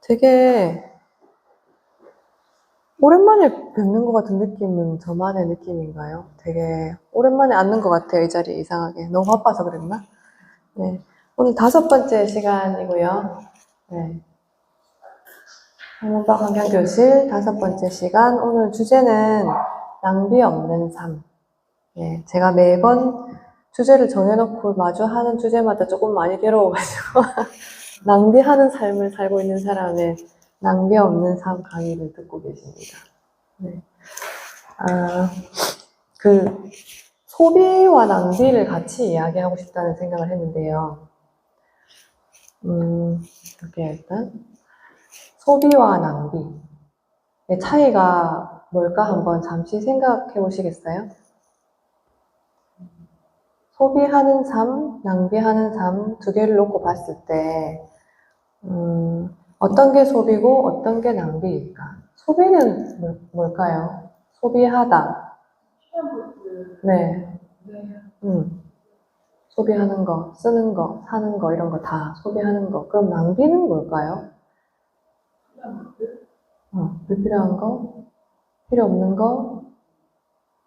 되게 오랜만에 뵙는 것 같은 느낌은 저만의 느낌인가요? 되게 오랜만에 앉는 것 같아요, 이 자리에 이상하게. 너무 바빠서 그랬나? 네. 오늘 5번째 시간이고요. 네. 한문법 환경교실 5번째 시간. 오늘 주제는 낭비 없는 삶. 네. 제가 매번 주제를 정해놓고 마주하는 주제마다 조금 많이 괴로워가지고 낭비하는 삶을 살고 있는 사람의 낭비 없는 삶 강의를 듣고 계십니다. 네. 소비와 낭비를 같이 이야기하고 싶다는 생각을 했는데요. 이렇게 일단 소비와 낭비의 차이가 뭘까 한번 잠시 생각해 보시겠어요? 소비하는 삶, 낭비하는 삶 두 개를 놓고 봤을 때 어떤 게 소비고 어떤 게 낭비일까? 소비는 뭘까요? 소비하다. 네. 소비하는 거, 쓰는 거, 사는 거 이런 거 다 소비하는 거. 그럼 낭비는 뭘까요? 불필요한 거, 필요 없는 거,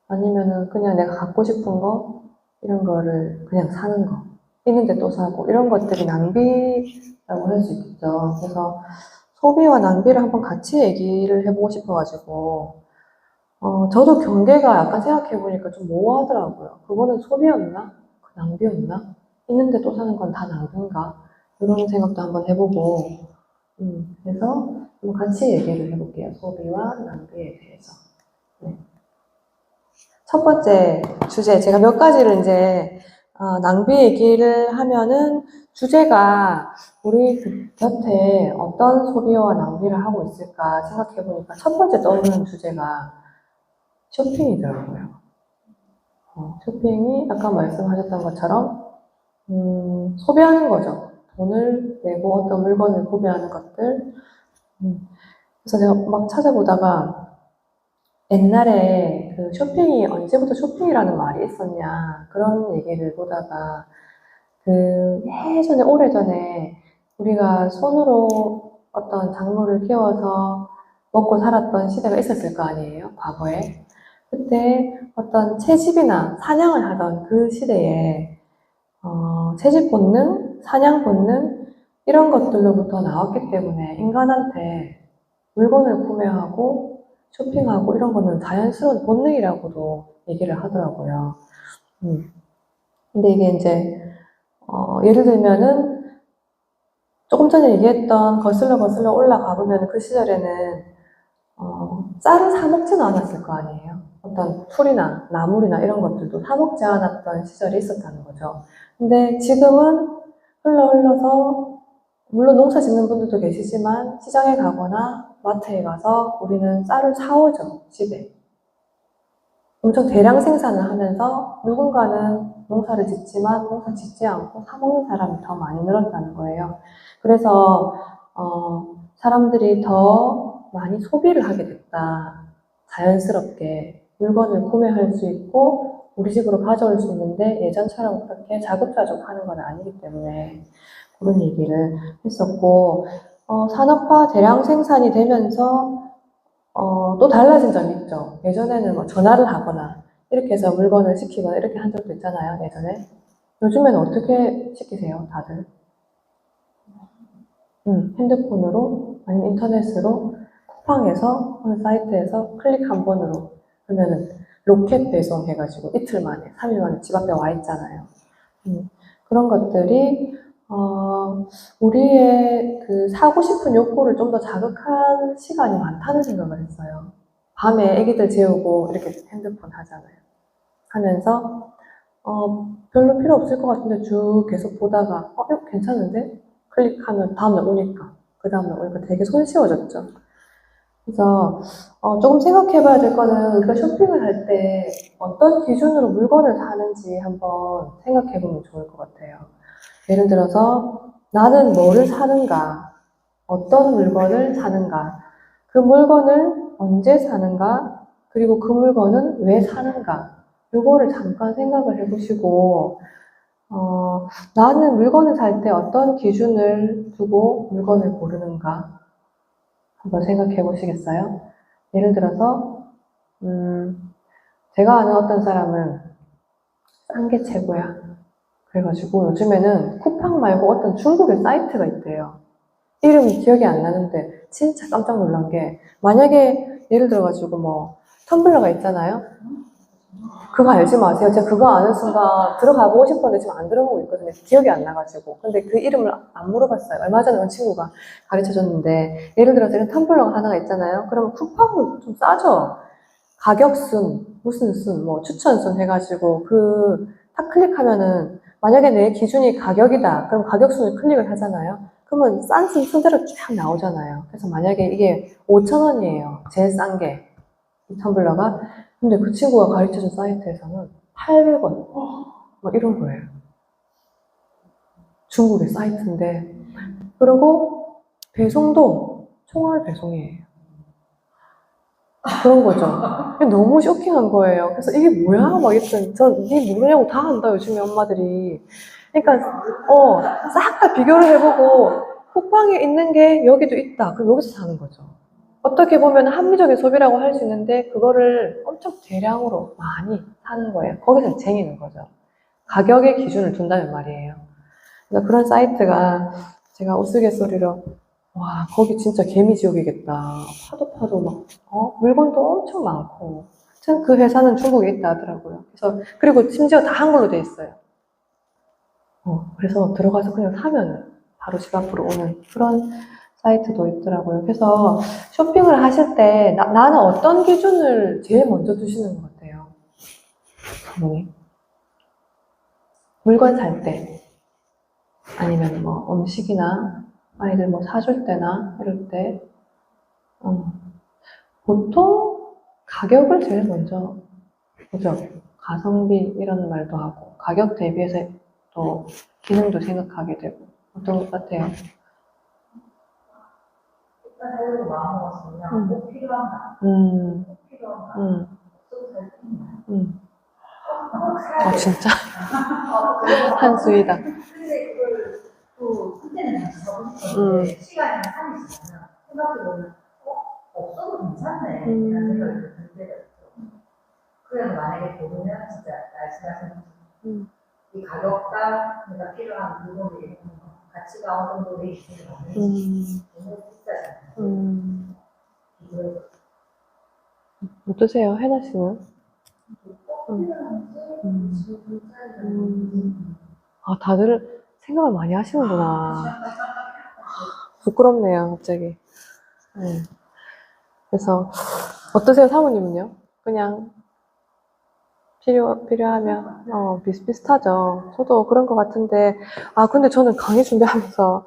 아니면은 그냥 내가 갖고 싶은 거 이런 거를 그냥 사는 거. 있는데 또 사고 이런 것들이 낭비라고 할 수 있겠죠. 그래서 소비와 낭비를 한번 같이 얘기를 해보고 싶어가지고 저도 경계가 약간 생각해보니까 좀 모호하더라고요. 그거는 소비였나? 낭비였나? 있는데 또 사는 건 다 낭비인가? 이런 생각도 한번 해보고, 그래서 한번 같이 얘기를 해볼게요. 소비와 낭비에 대해서. 네. 첫 번째 주제, 제가 몇 가지를 이제, 낭비 얘기를 하면은 주제가 우리 곁에 어떤 소비와 낭비를 하고 있을까 생각해보니까 첫 번째 떠오르는 주제가 쇼핑이더라고요. 쇼핑이 아까 말씀하셨던 것처럼 소비하는 거죠. 돈을 내고 어떤 물건을 구매하는 것들. 그래서 제가 막 찾아보다가 옛날에 그 쇼핑이 언제부터 쇼핑이라는 말이 있었냐 그런 얘기를 보다가 그 예전에 오래전에 우리가 손으로 어떤 작물을 키워서 먹고 살았던 시대가 있었을 거 아니에요, 과거에. 그때 어떤 채집이나 사냥을 하던 그 시대에 채집 본능, 사냥 본능 이런 것들로부터 나왔기 때문에 인간한테 물건을 구매하고 쇼핑하고 이런 거는 자연스러운 본능이라고도 얘기를 하더라고요. 근데 이게 이제 예를 들면은 조금 전에 얘기했던 거슬러 올라가 보면 그 시절에는 쌀을 사 먹지는 않았을 거 아니에요. 어떤 풀이나 나물이나 이런 것들도 사 먹지 않았던 시절이 있었다는 거죠. 근데 지금은 흘러서 물론 농사 짓는 분들도 계시지만 시장에 가거나 마트에 가서 우리는 쌀을 사오죠, 집에. 엄청 대량 생산을 하면서 누군가는 농사를 짓지만 농사 짓지 않고 사 먹는 사람이 더 많이 늘었다는 거예요. 그래서 사람들이 더 많이 소비를 하게 됐다. 자연스럽게 물건을 구매할 수 있고 우리 집으로 가져올 수 있는데 예전처럼 그렇게 자급자족 하는 건 아니기 때문에 그런 얘기를 했었고 산업화 대량 생산이 되면서 또 달라진 점이 있죠. 예전에는 뭐 전화를 하거나 이렇게 해서 물건을 시키거나 이렇게 한 적도 있잖아요, 예전에. 요즘에는 어떻게 시키세요, 다들? 핸드폰으로 아니면 인터넷으로 쿠팡에서 어느 사이트에서 클릭 한 번으로 그러면은 로켓 배송 해가지고 이틀 만에, 3일 만에 집 앞에 와 있잖아요. 그런 것들이 우리의 그 사고 싶은 욕구를 좀 더 자극한 시간이 많다는 생각을 했어요. 밤에 애기들 재우고 이렇게 핸드폰 하잖아요. 하면서 별로 필요 없을 것 같은데 쭉 계속 보다가 이거 괜찮은데? 클릭하면 다음날 오니까 그 다음날 오니까 되게 손쉬워졌죠. 그래서 조금 생각해봐야 될 거는 우리가 쇼핑을 할 때 어떤 기준으로 물건을 사는지 한번 생각해보면 좋을 것 같아요. 예를 들어서 나는 뭐를 사는가, 어떤 물건을 사는가, 그 물건을 언제 사는가, 그리고 그 물건은 왜 사는가, 이거를 잠깐 생각을 해보시고 나는 물건을 살 때 어떤 기준을 두고 물건을 고르는가 한번 생각해 보시겠어요? 예를 들어서 제가 아는 어떤 사람은 싼 게 최고야. 그래가지고 요즘에는 쿠팡 말고 어떤 중국의 사이트가 있대요. 이름이 기억이 안 나는데 진짜 깜짝 놀란 게 만약에 예를 들어가지고 뭐 텀블러가 있잖아요. 그거 알지 마세요. 제가 그거 아는 순간 들어가 보고 싶었는데 지금 안 들어가고 있거든요. 기억이 안 나가지고. 근데 그 이름을 안 물어봤어요. 얼마 전에 어느 친구가 가르쳐 줬는데 예를 들어서 이런 텀블러가 하나가 있잖아요. 그러면 쿠팡은 좀 싸죠. 가격순, 무슨 순, 뭐 추천순 해가지고 딱 클릭하면은 만약에 내 기준이 가격이다. 그럼 가격순을 클릭을 하잖아요. 그러면 싼 순 순대로 쫙 나오잖아요. 그래서 만약에 이게 5,000원이에요. 제일 싼 게. 이 텀블러가. 근데 그 친구가 가르쳐준 사이트에서는 800원. 막 이런 거예요. 중국의 사이트인데. 그리고 배송도 총알 배송이에요. 그런 거죠. 너무 쇼킹한 거예요. 그래서 이게 뭐야? 막 이랬더니, 니 모르냐고 다 안다, 요즘에 엄마들이. 그러니까, 싹 다 비교를 해보고, 쿠팡에 있는 게 여기도 있다. 그럼 여기서 사는 거죠. 어떻게 보면 합리적인 소비라고 할 수 있는데, 그거를 엄청 대량으로 많이 사는 거예요. 거기서 쟁이는 거죠. 가격의 기준을 둔다는 말이에요. 그래서 그런 사이트가 제가 우스갯소리로 와, 거기 진짜 개미지옥이겠다. 파도 막, 물건도 엄청 많고. 하여튼 그 회사는 중국에 있다 하더라고요. 그리고 심지어 다 한글로 돼 있어요. 그래서 들어가서 그냥 사면 바로 집 앞으로 오는 그런 사이트도 있더라고요. 그래서 쇼핑을 하실 때 나는 어떤 기준을 제일 먼저 두시는 것 같아요? 어머니? 물건 살 때. 아니면 뭐 음식이나 아이들 뭐 사줄 때나 이럴 때. 보통 가격을 제일 먼저 보죠. 가성비 이런 말도 하고 가격 대비해서 또 기능도 생각하게 되고 어떤 것 같아요? 일단 하려고 마음먹었으면 꼭 필요한가? 꼭 필요한가? 없어도 살 수 있나요? 꼭 사야 돼. 진짜 그래서 한수이다. 근데 그걸 또 그때는 다시 사고 싶었는데 시간이나 한이 지나면 생각해보면 없어도 괜찮네 라는 생각이 들 때가 있죠. 그래서 만약에 고르면 진짜 말씀하신 것처럼 이 가격과 내가 필요한 물건들이 가치가 어느 정도 돼 있으면 너무 비싸잖아요. 그래서 어떠세요, 혜나 씨는? 다들 생각을 많이 하시는구나. 부끄럽네요, 갑자기. 네. 그래서 어떠세요, 사모님은요? 그냥 필요하면 비슷비슷하죠. 저도 그런 것 같은데 근데 저는 강의 준비하면서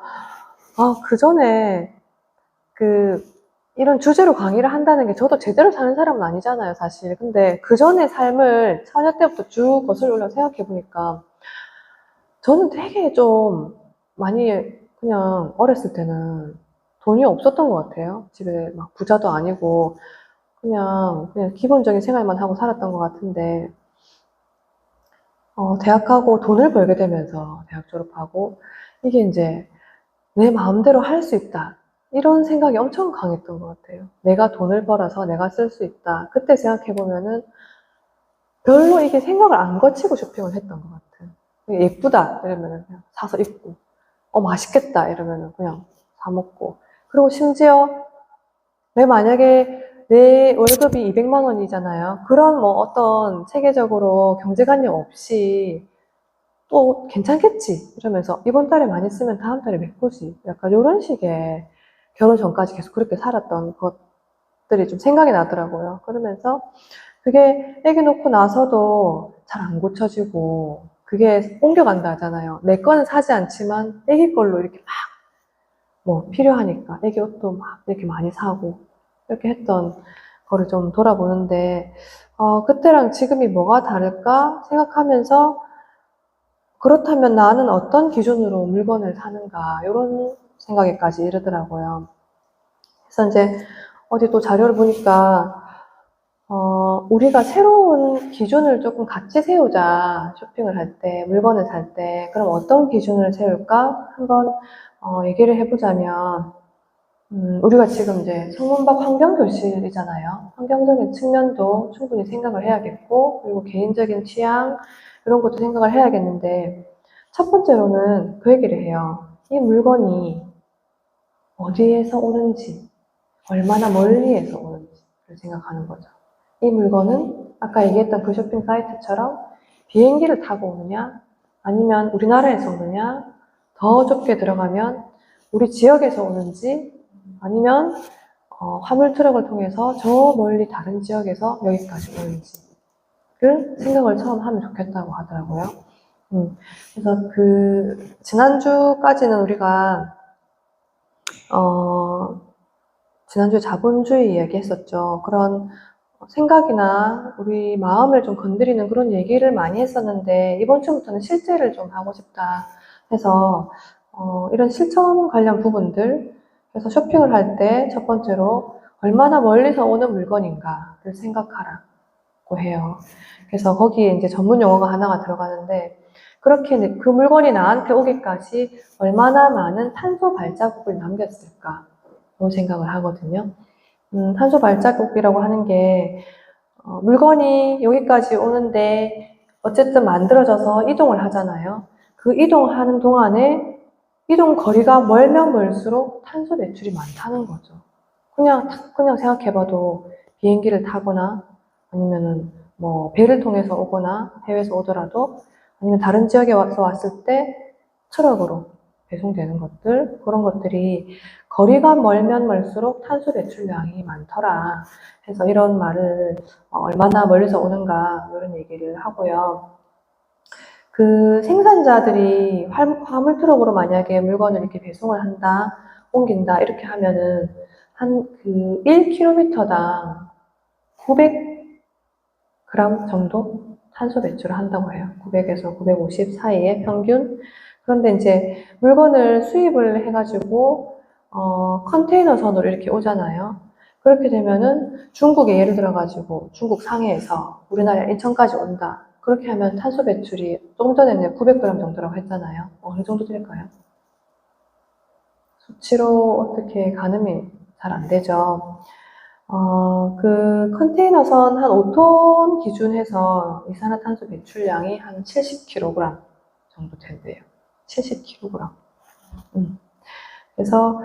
그 전에 이런 주제로 강의를 한다는 게 저도 제대로 사는 사람은 아니잖아요, 사실. 근데 그 전에 삶을 처녀 때부터 쭉 거슬러 올라 생각해 보니까 저는 되게 좀 많이 그냥 어렸을 때는 돈이 없었던 것 같아요. 집에 막 부자도 아니고 그냥 기본적인 생활만 하고 살았던 것 같은데 대학하고 돈을 벌게 되면서 대학 졸업하고 이게 이제 내 마음대로 할 수 있다. 이런 생각이 엄청 강했던 것 같아요. 내가 돈을 벌어서 내가 쓸 수 있다. 그때 생각해보면은 별로 이게 생각을 안 거치고 쇼핑을 했던 것 같아요. 예쁘다. 이러면은 그냥 사서 입고. 맛있겠다. 이러면은 그냥 사 먹고. 그리고 심지어 만약에 내 월급이 200만 원이잖아요. 그런 뭐 어떤 체계적으로 경제관념 없이 또 괜찮겠지 이러면서 이번 달에 많이 쓰면 다음 달에 메꾸지 약간 이런 식의 결혼 전까지 계속 그렇게 살았던 것들이 좀 생각이 나더라고요. 그러면서 그게 애기 놓고 나서도 잘 안 고쳐지고 그게 옮겨간다 하잖아요. 내 거는 사지 않지만 애기 걸로 이렇게 막 뭐 필요하니까 애기 옷도 막 이렇게 많이 사고 이렇게 했던 거를 좀 돌아보는데 그때랑 지금이 뭐가 다를까 생각하면서 그렇다면 나는 어떤 기준으로 물건을 사는가, 이런 생각에까지 이르더라고요. 그래서 이제 어디 또 자료를 보니까 우리가 새로운 기준을 조금 같이 세우자. 쇼핑을 할 때, 물건을 살 때. 그럼 어떤 기준을 세울까? 한번, 얘기를 해보자면, 우리가 지금 이제 성문박 환경교실이잖아요. 환경적인 측면도 충분히 생각을 해야겠고, 그리고 개인적인 취향, 이런 것도 생각을 해야겠는데, 첫 번째로는 그 얘기를 해요. 이 물건이 어디에서 오는지, 얼마나 멀리에서 오는지를 생각하는 거죠. 이 물건은 아까 얘기했던 그 쇼핑 사이트처럼 비행기를 타고 오느냐, 아니면 우리나라에서 오느냐, 더 좁게 들어가면 우리 지역에서 오는지, 아니면 화물 트럭을 통해서 저 멀리 다른 지역에서 여기까지 오는지를 생각을 처음 하면 좋겠다고 하더라고요. 그래서 지난주까지는 우리가 지난주에 자본주의 이야기 했었죠. 그런 생각이나 우리 마음을 좀 건드리는 그런 얘기를 많이 했었는데, 이번 주부터는 실제를 좀 하고 싶다 해서, 이런 실천 관련 부분들, 그래서 쇼핑을 할 때 첫 번째로 얼마나 멀리서 오는 물건인가를 생각하라고 해요. 그래서 거기에 이제 전문 용어가 하나가 들어가는데, 그렇게 그 물건이 나한테 오기까지 얼마나 많은 탄소 발자국을 남겼을까? 로 생각을 하거든요. 탄소 발자국이라고 하는 게, 물건이 여기까지 오는데, 어쨌든 만들어져서 이동을 하잖아요. 그 이동하는 동안에 이동 거리가 멀면 멀수록 탄소 배출이 많다는 거죠. 그냥 생각해봐도 비행기를 타거나, 아니면은 뭐 배를 통해서 오거나, 해외에서 오더라도, 아니면 다른 지역에 와서 왔을 때 트럭으로 배송되는 것들, 그런 것들이 거리가 멀면 멀수록 탄소 배출량이 많더라. 해서 이런 말을 얼마나 멀리서 오는가 이런 얘기를 하고요. 그 생산자들이 화물 트럭으로 만약에 물건을 이렇게 배송을 한다, 옮긴다 이렇게 하면은 한 그 1km당 900g 정도 탄소 배출을 한다고 해요. 900에서 950 사이에 평균. 그런데 이제 물건을 수입을 해가지고 컨테이너선으로 이렇게 오잖아요. 그렇게 되면은 중국에 예를 들어가지고 중국 상해에서 우리나라 인천까지 온다. 그렇게 하면 탄소 배출이 조금 전에는 900g 정도라고 했잖아요. 어느 정도 될까요? 수치로 어떻게 가늠이 잘 안 되죠. 그 컨테이너선 한 5톤 기준해서 이산화탄소 배출량이 한 70kg 정도 된대요. 70kg. 그래서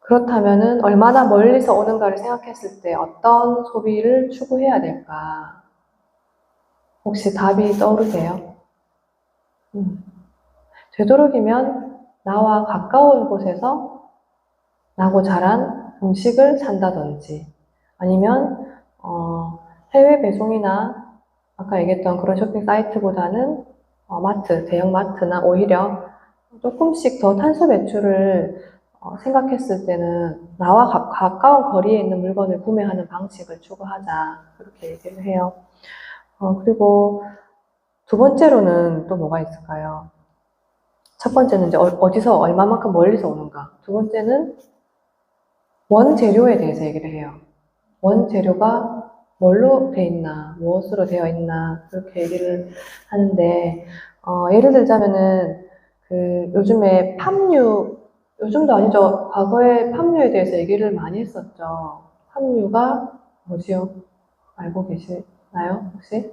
그렇다면은 얼마나 멀리서 오는가를 생각했을 때 어떤 소비를 추구해야 될까? 혹시 답이 떠오르세요? 되도록이면 나와 가까운 곳에서 나고 자란 음식을 산다든지, 아니면 해외 배송이나 아까 얘기했던 그런 쇼핑 사이트보다는 대형 마트나 오히려 조금씩 더 탄소 배출을 생각했을 때는 나와 가까운 거리에 있는 물건을 구매하는 방식을 추구하자, 그렇게 얘기를 해요. 그리고 두 번째로는 또 뭐가 있을까요? 첫 번째는 이제 어디서 얼마만큼 멀리서 오는가. 두 번째는 원재료에 대해서 얘기를 해요. 원재료가 뭘로 돼 있나, 무엇으로 되어 있나, 그렇게 얘기를 하는데, 예를 들자면은, 요즘에 요즘도 아니죠. 과거에 팜유에 대해서 얘기를 많이 했었죠. 팜유가 뭐지요? 알고 계시나요, 혹시?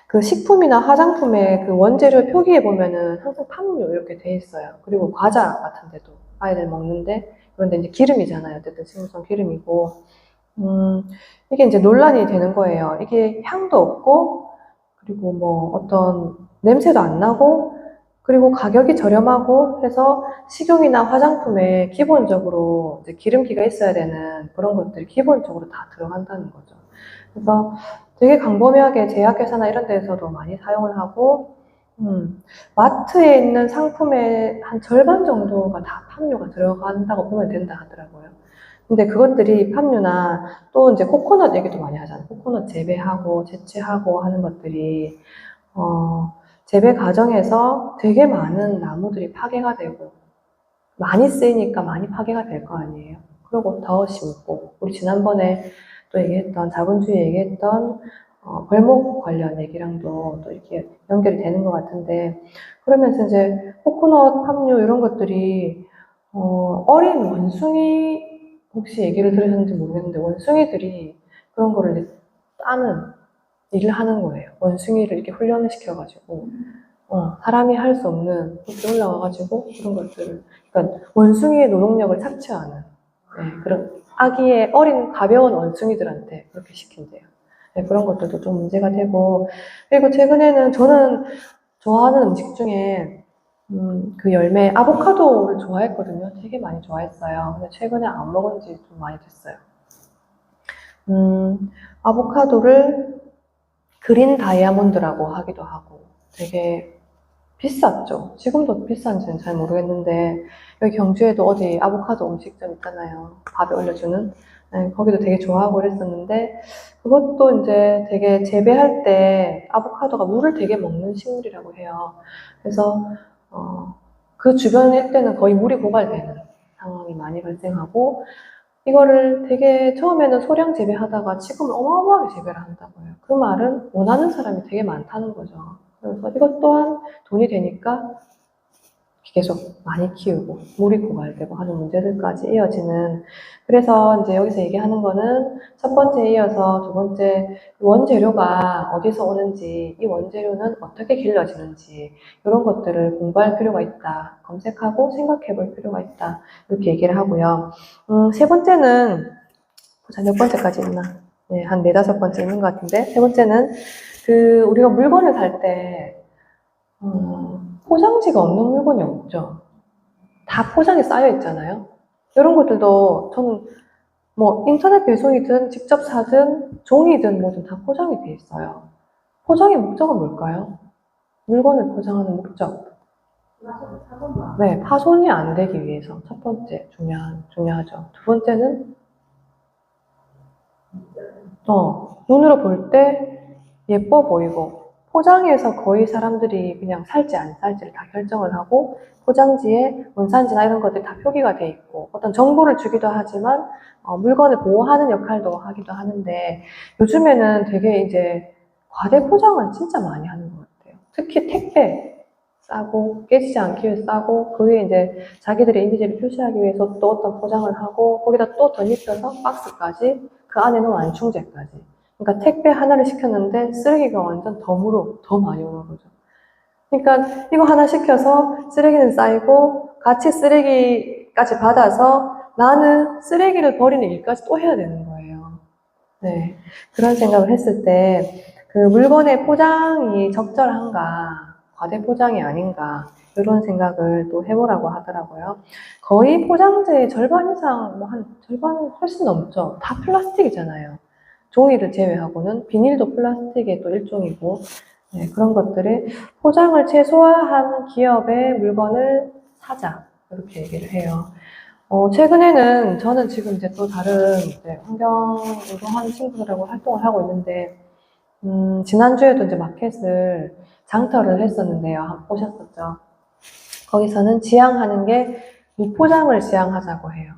그 식품이나 화장품의 그 원재료 표기에 보면은 항상 팜유 이렇게 돼 있어요. 그리고 과자 같은 데도 아이들 먹는데, 그런데 이제 기름이잖아요. 어쨌든 식물성 기름이고. 이게 이제 논란이 되는 거예요. 이게 향도 없고, 그리고 뭐 어떤 냄새도 안 나고, 그리고 가격이 저렴하고 해서 식용이나 화장품에 기본적으로 이제 기름기가 있어야 되는 그런 것들이 기본적으로 다 들어간다는 거죠. 그래서 되게 광범위하게 제약회사나 이런 데에서도 많이 사용을 하고, 마트에 있는 상품의 한 절반 정도가 다 팜유가 들어간다고 보면 된다 하더라고요. 근데 그것들이 팜유나 또 이제 코코넛 얘기도 많이 하잖아요. 코코넛 재배하고 채취하고 하는 것들이, 재배 과정에서 되게 많은 나무들이 파괴가 되고, 많이 쓰이니까 많이 파괴가 될 거 아니에요. 그리고 더 심고, 우리 지난번에 또 얘기했던, 자본주의 얘기했던, 벌목 관련 얘기랑도 또 이렇게 연결이 되는 것 같은데, 그러면서 이제 코코넛, 함유 이런 것들이, 어린 원숭이, 혹시 얘기를 들으셨는지 모르겠는데, 원숭이들이 그런 거를 이제 따는 일을 하는 거예요. 원숭이를 이렇게 훈련을 시켜가지고, 사람이 할 수 없는 곳에 올라와가지고 그런 것들을, 그러니까 원숭이의 노동력을 착취하는, 그런 아기의 어린 가벼운 원숭이들한테 그렇게 시킨대요. 그런 것들도 좀 문제가 되고, 그리고 최근에는 저는 좋아하는 음식 중에 그 열매 아보카도를 좋아했거든요. 되게 많이 좋아했어요. 근데 최근에 안 먹은 지 좀 많이 됐어요. 아보카도를 그린 다이아몬드라고 하기도 하고 되게 비쌌죠. 지금도 비싼지는 잘 모르겠는데 여기 경주에도 어디 아보카도 음식점 있잖아요. 밥에 올려주는. 거기도 되게 좋아하고 그랬었는데 그것도 이제 되게 재배할 때 아보카도가 물을 되게 먹는 식물이라고 해요. 그래서 그 주변 일대는 거의 물이 고갈되는 상황이 많이 발생하고 이거를 되게 처음에는 소량 재배하다가 지금은 어마어마하게 재배를 한다고 해요. 그 말은 원하는 사람이 되게 많다는 거죠. 그래서 이것 또한 돈이 되니까 계속 많이 키우고 물이 고갈되고 하는 문제들까지 이어지는. 그래서 이제 여기서 얘기하는 거는 첫 번째에 이어서 두 번째 원재료가 어디서 오는지, 이 원재료는 어떻게 길러지는지 이런 것들을 공부할 필요가 있다. 검색하고 생각해 볼 필요가 있다. 이렇게 얘기를 하고요. 세 번째는 보자, 몇 번째까지 있나? 네, 한 네다섯 번째 있는 것 같은데, 세 번째는 우리가 물건을 살 때 포장지가 없는 물건이 없죠. 다 포장이 쌓여 있잖아요. 이런 것들도 저는 뭐 인터넷 배송이든 직접 사든 종이든 뭐든 다 포장이 돼 있어요. 포장의 목적은 뭘까요? 물건을 포장하는 목적. 네, 파손이 안 되기 위해서 첫 번째 중요하죠. 두 번째는 눈으로 볼 때 예뻐 보이고, 포장해서 거의 사람들이 그냥 살지 안 살지를 다 결정을 하고, 포장지에 원산지나 이런 것들이 다 표기가 돼 있고, 어떤 정보를 주기도 하지만, 물건을 보호하는 역할도 하기도 하는데, 요즘에는 되게 이제 과대 포장을 진짜 많이 하는 것 같아요. 특히 택배 싸고, 깨지지 않기 위해 싸고, 그 위에 이제 자기들의 이미지를 표시하기 위해서 또 어떤 포장을 하고, 거기다 또 덧입혀서 박스까지, 그 안에는 완충제까지. 그러니까 택배 하나를 시켰는데 쓰레기가 완전 덤으로 더 많이 오는 거죠. 그러니까 이거 하나 시켜서 쓰레기는 쌓이고 같이 쓰레기까지 받아서 나는 쓰레기를 버리는 일까지 또 해야 되는 거예요. 네. 그런 생각을 했을 때 그 물건의 포장이 적절한가, 과대 포장이 아닌가, 이런 생각을 또 해보라고 하더라고요. 거의 포장재의 절반 이상, 뭐 한 절반 훨씬 넘죠. 다 플라스틱이잖아요. 종이를 제외하고는 비닐도 플라스틱의 또 일종이고, 네, 그런 것들을 포장을 최소화한 기업의 물건을 사자, 이렇게 얘기를 해요. 최근에는 저는 지금 이제 또 다른 이제 환경으로 하는 친구들하고 활동을 하고 있는데, 지난주에도 이제 마켓을 장터를 했었는데요. 보셨었죠? 거기서는 지향하는 게 무포장을 지향하자고 해요.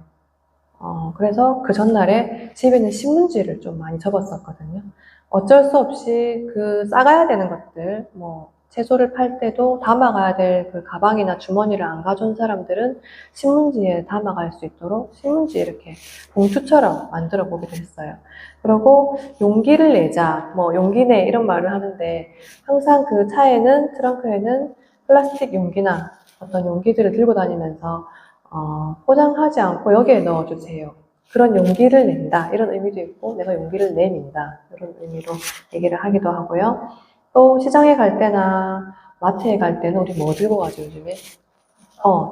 그래서 그 전날에 집에 있는 신문지를 좀 많이 접었었거든요. 어쩔 수 없이 그 싸가야 되는 것들, 뭐, 채소를 팔 때도 담아가야 될 그 가방이나 주머니를 안 가져온 사람들은 신문지에 담아갈 수 있도록 신문지 이렇게 봉투처럼 만들어 보기도 했어요. 그리고 용기를 내자, 뭐, 용기 내 이런 말을 하는데 항상 그 차에는, 트렁크에는 플라스틱 용기나 어떤 용기들을 들고 다니면서 포장하지 않고 여기에 넣어주세요. 그런 용기를 낸다. 이런 의미도 있고, 내가 용기를 내민다. 이런 의미로 얘기를 하기도 하고요. 또 시장에 갈 때나 마트에 갈 때는 우리 뭐 들고 가죠, 요즘에?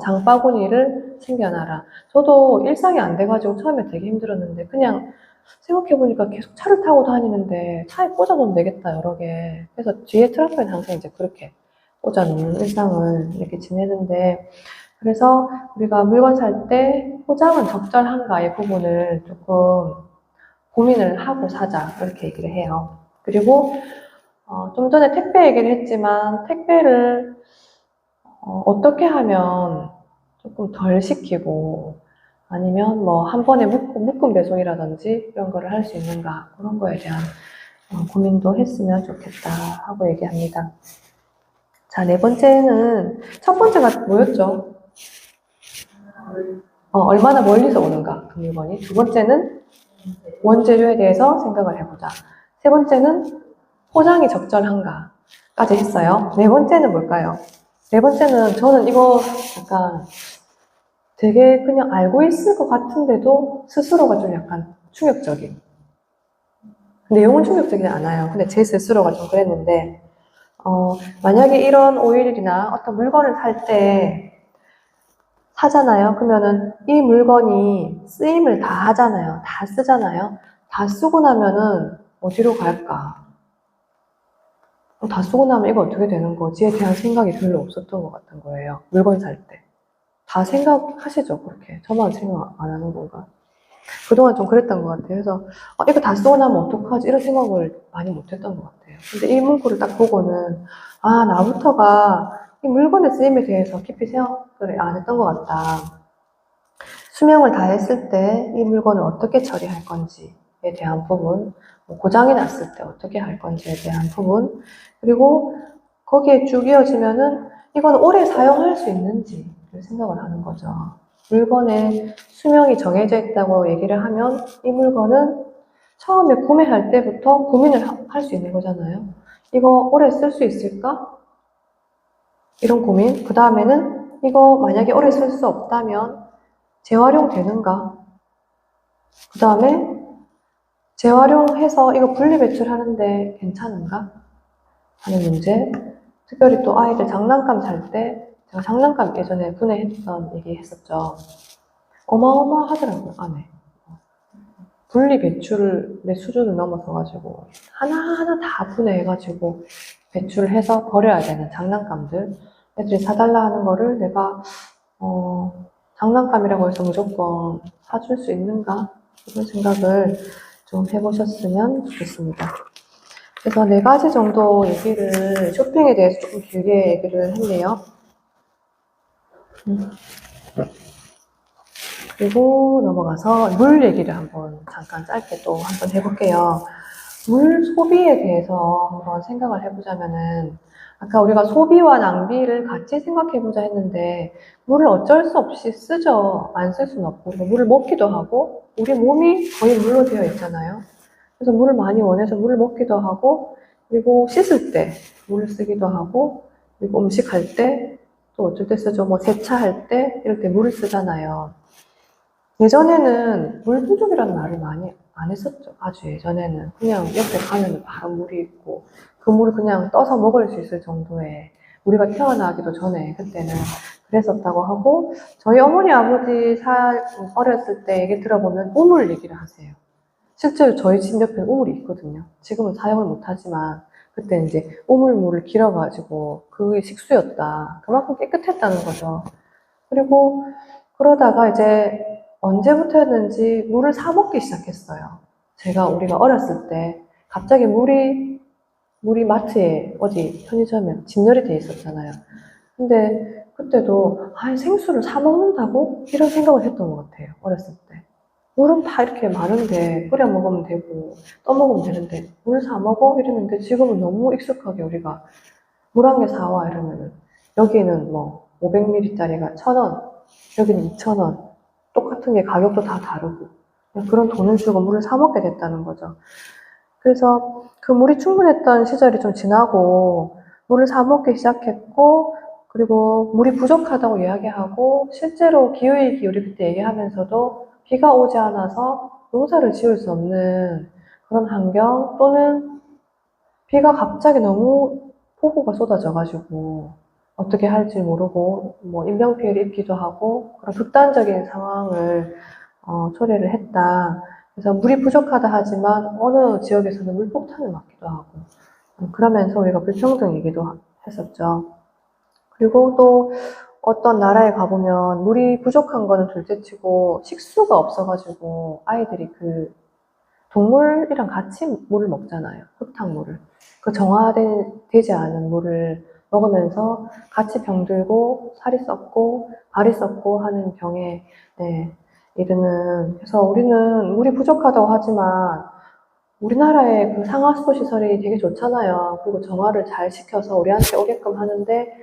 장바구니를 챙겨놔라. 저도 일상이 안 돼가지고 처음에 되게 힘들었는데, 그냥 생각해보니까 계속 차를 타고 다니는데 차에 꽂아놓으면 되겠다, 여러 개. 그래서 뒤에 트렁크에 항상 이제 그렇게 꽂아놓는 일상을 이렇게 지내는데, 그래서 우리가 물건 살 때 포장은 적절한가의 부분을 조금 고민을 하고 사자, 이렇게 얘기를 해요. 그리고 좀 전에 택배 얘기를 했지만 택배를 어떻게 하면 조금 덜 시키고 아니면 뭐 한 번에 묶음 배송이라든지 이런 거를 할 수 있는가 그런 거에 대한 고민도 했으면 좋겠다 하고 얘기합니다. 자, 네 번째는 첫 번째가 뭐였죠? 얼마나 멀리서 오는가 그 물건이. 두 번째는 원재료에 대해서 생각을 해보자. 세 번째는 포장이 적절한가까지 했어요. 네 번째는 뭘까요? 네 번째는 저는 이거 약간 되게 그냥 알고 있을 것 같은데도 스스로가 좀 약간 충격적인. 내용은 충격적이지 않아요. 근데 제 스스로가 좀 그랬는데, 만약에 이런 오일이나 어떤 물건을 살 때 사잖아요. 그러면은 이 물건이 쓰임을 다 하잖아요. 다 쓰잖아요. 다 쓰고 나면은 어디로 갈까? 다 쓰고 나면 이거 어떻게 되는 거지에 대한 생각이 별로 없었던 것 같은 거예요. 물건 살 때. 다 생각하시죠, 그렇게. 저만 생각 안 하는 건가? 그동안 좀 그랬던 것 같아요. 그래서, 이거 다 쓰고 나면 어떡하지? 이런 생각을 많이 못 했던 것 같아요. 근데 이 문구를 딱 보고는, 나부터가 이 물건의 쓰임에 대해서 깊이 생각을 안 했던 것 같다. 수명을 다했을 때 이 물건을 어떻게 처리할 건지에 대한 부분, 고장이 났을 때 어떻게 할 건지에 대한 부분, 그리고 거기에 쭉 이어지면은 이건 오래 사용할 수 있는지를 생각을 하는 거죠. 물건의 수명이 정해져 있다고 얘기를 하면 이 물건은 처음에 구매할 때부터 고민을 할 수 있는 거잖아요. 이거 오래 쓸 수 있을까? 이런 고민. 그 다음에는 이거 만약에 오래 쓸 수 없다면 재활용 되는가? 그 다음에 재활용해서 이거 분리배출하는데 괜찮은가? 하는 문제. 특별히 또 아이들 장난감 살 때, 제가 장난감 예전에 분해했던 얘기 했었죠. 어마어마하더라고요, 안에. 분리배출의 수준을 넘어서가지고, 하나하나 다 분해해가지고, 배출을 해서 버려야 되는 장난감들. 애들이 사달라 하는 거를 내가, 장난감이라고 해서 무조건 사줄 수 있는가? 이런 생각을 좀 해보셨으면 좋겠습니다. 그래서 네 가지 정도 얘기를, 쇼핑에 대해서 조금 길게 얘기를 했네요. 그리고 넘어가서 물 얘기를 한번 잠깐 짧게 또 한번 해볼게요. 물 소비에 대해서 한번 생각을 해보자면은, 아까 우리가 소비와 낭비를 같이 생각해보자 했는데, 물을 어쩔 수 없이 쓰죠. 안 쓸 수는 없고. 물을 먹기도 하고, 우리 몸이 거의 물로 되어 있잖아요. 그래서 물을 많이 원해서 물을 먹기도 하고, 그리고 씻을 때 물을 쓰기도 하고, 그리고 음식할 때 또 어쩔 때 쓰죠. 뭐 세차할 때 이럴 때 물을 쓰잖아요. 예전에는 물 부족이라는 말을 많이 안 했었죠. 아주 예전에는. 그냥 옆에 가면 바로 물이 있고, 그 물을 그냥 떠서 먹을 수 있을 정도의, 우리가 태어나기도 전에 그때는 그랬었다고 하고, 저희 어머니 아버지 어렸을 때 얘기 들어보면 우물 얘기를 하세요. 실제로 저희 집 옆에 우물이 있거든요. 지금은 사용을 못하지만, 그때 이제 우물물을 길어가지고 그게 식수였다. 그만큼 깨끗했다는 거죠. 그리고 그러다가 이제 언제부터였는지 물을 사 먹기 시작했어요. 우리가 어렸을 때 갑자기 물이 마트에 어디 편의점에 진열이 돼 있었잖아요. 근데 그때도 생수를 사 먹는다고? 이런 생각을 했던 것 같아요. 어렸을 때. 물은 다 이렇게 많은데 끓여 먹으면 되고 떠먹으면 되는데 물 사 먹어? 이랬는데 지금은 너무 익숙하게 우리가 물 한 개 사와 이러면은 여기는 뭐 500ml짜리가 1,000원, 여기는 2,000원. 똑같은 게 가격도 다 다르고 그냥 그런 돈을 주고 물을 사 먹게 됐다는 거죠. 그래서 그 물이 충분했던 시절이 좀 지나고 물을 사 먹기 시작했고 그리고 물이 부족하다고 이야기하고 실제로 기후위기 우리 그때 얘기하면서도 비가 오지 않아서 농사를 지을 수 없는 그런 환경 또는 비가 갑자기 너무 폭우가 쏟아져가지고 어떻게 할지 모르고 뭐 인명피해를 입기도 하고 그런 극단적인 상황을 초래를 했다. 그래서 물이 부족하다 하지만 어느 지역에서는 물폭탄을 맞기도 하고 그러면서 우리가 불평등 얘기도 했었죠. 그리고 또 어떤 나라에 가보면 물이 부족한 거는 둘째치고 식수가 없어가지고 아이들이 그 동물이랑 같이 물을 먹잖아요. 흙탕물을. 그 정화되지 않은 물을 먹으면서 같이 병들고 살이 썩고 발이 썩고 하는 병에 네, 이르는. 그래서 우리는 물이 부족하다고 하지만 우리나라의 그 상하수도 시설이 되게 좋잖아요. 그리고 정화를 잘 시켜서 우리한테 오게끔 하는데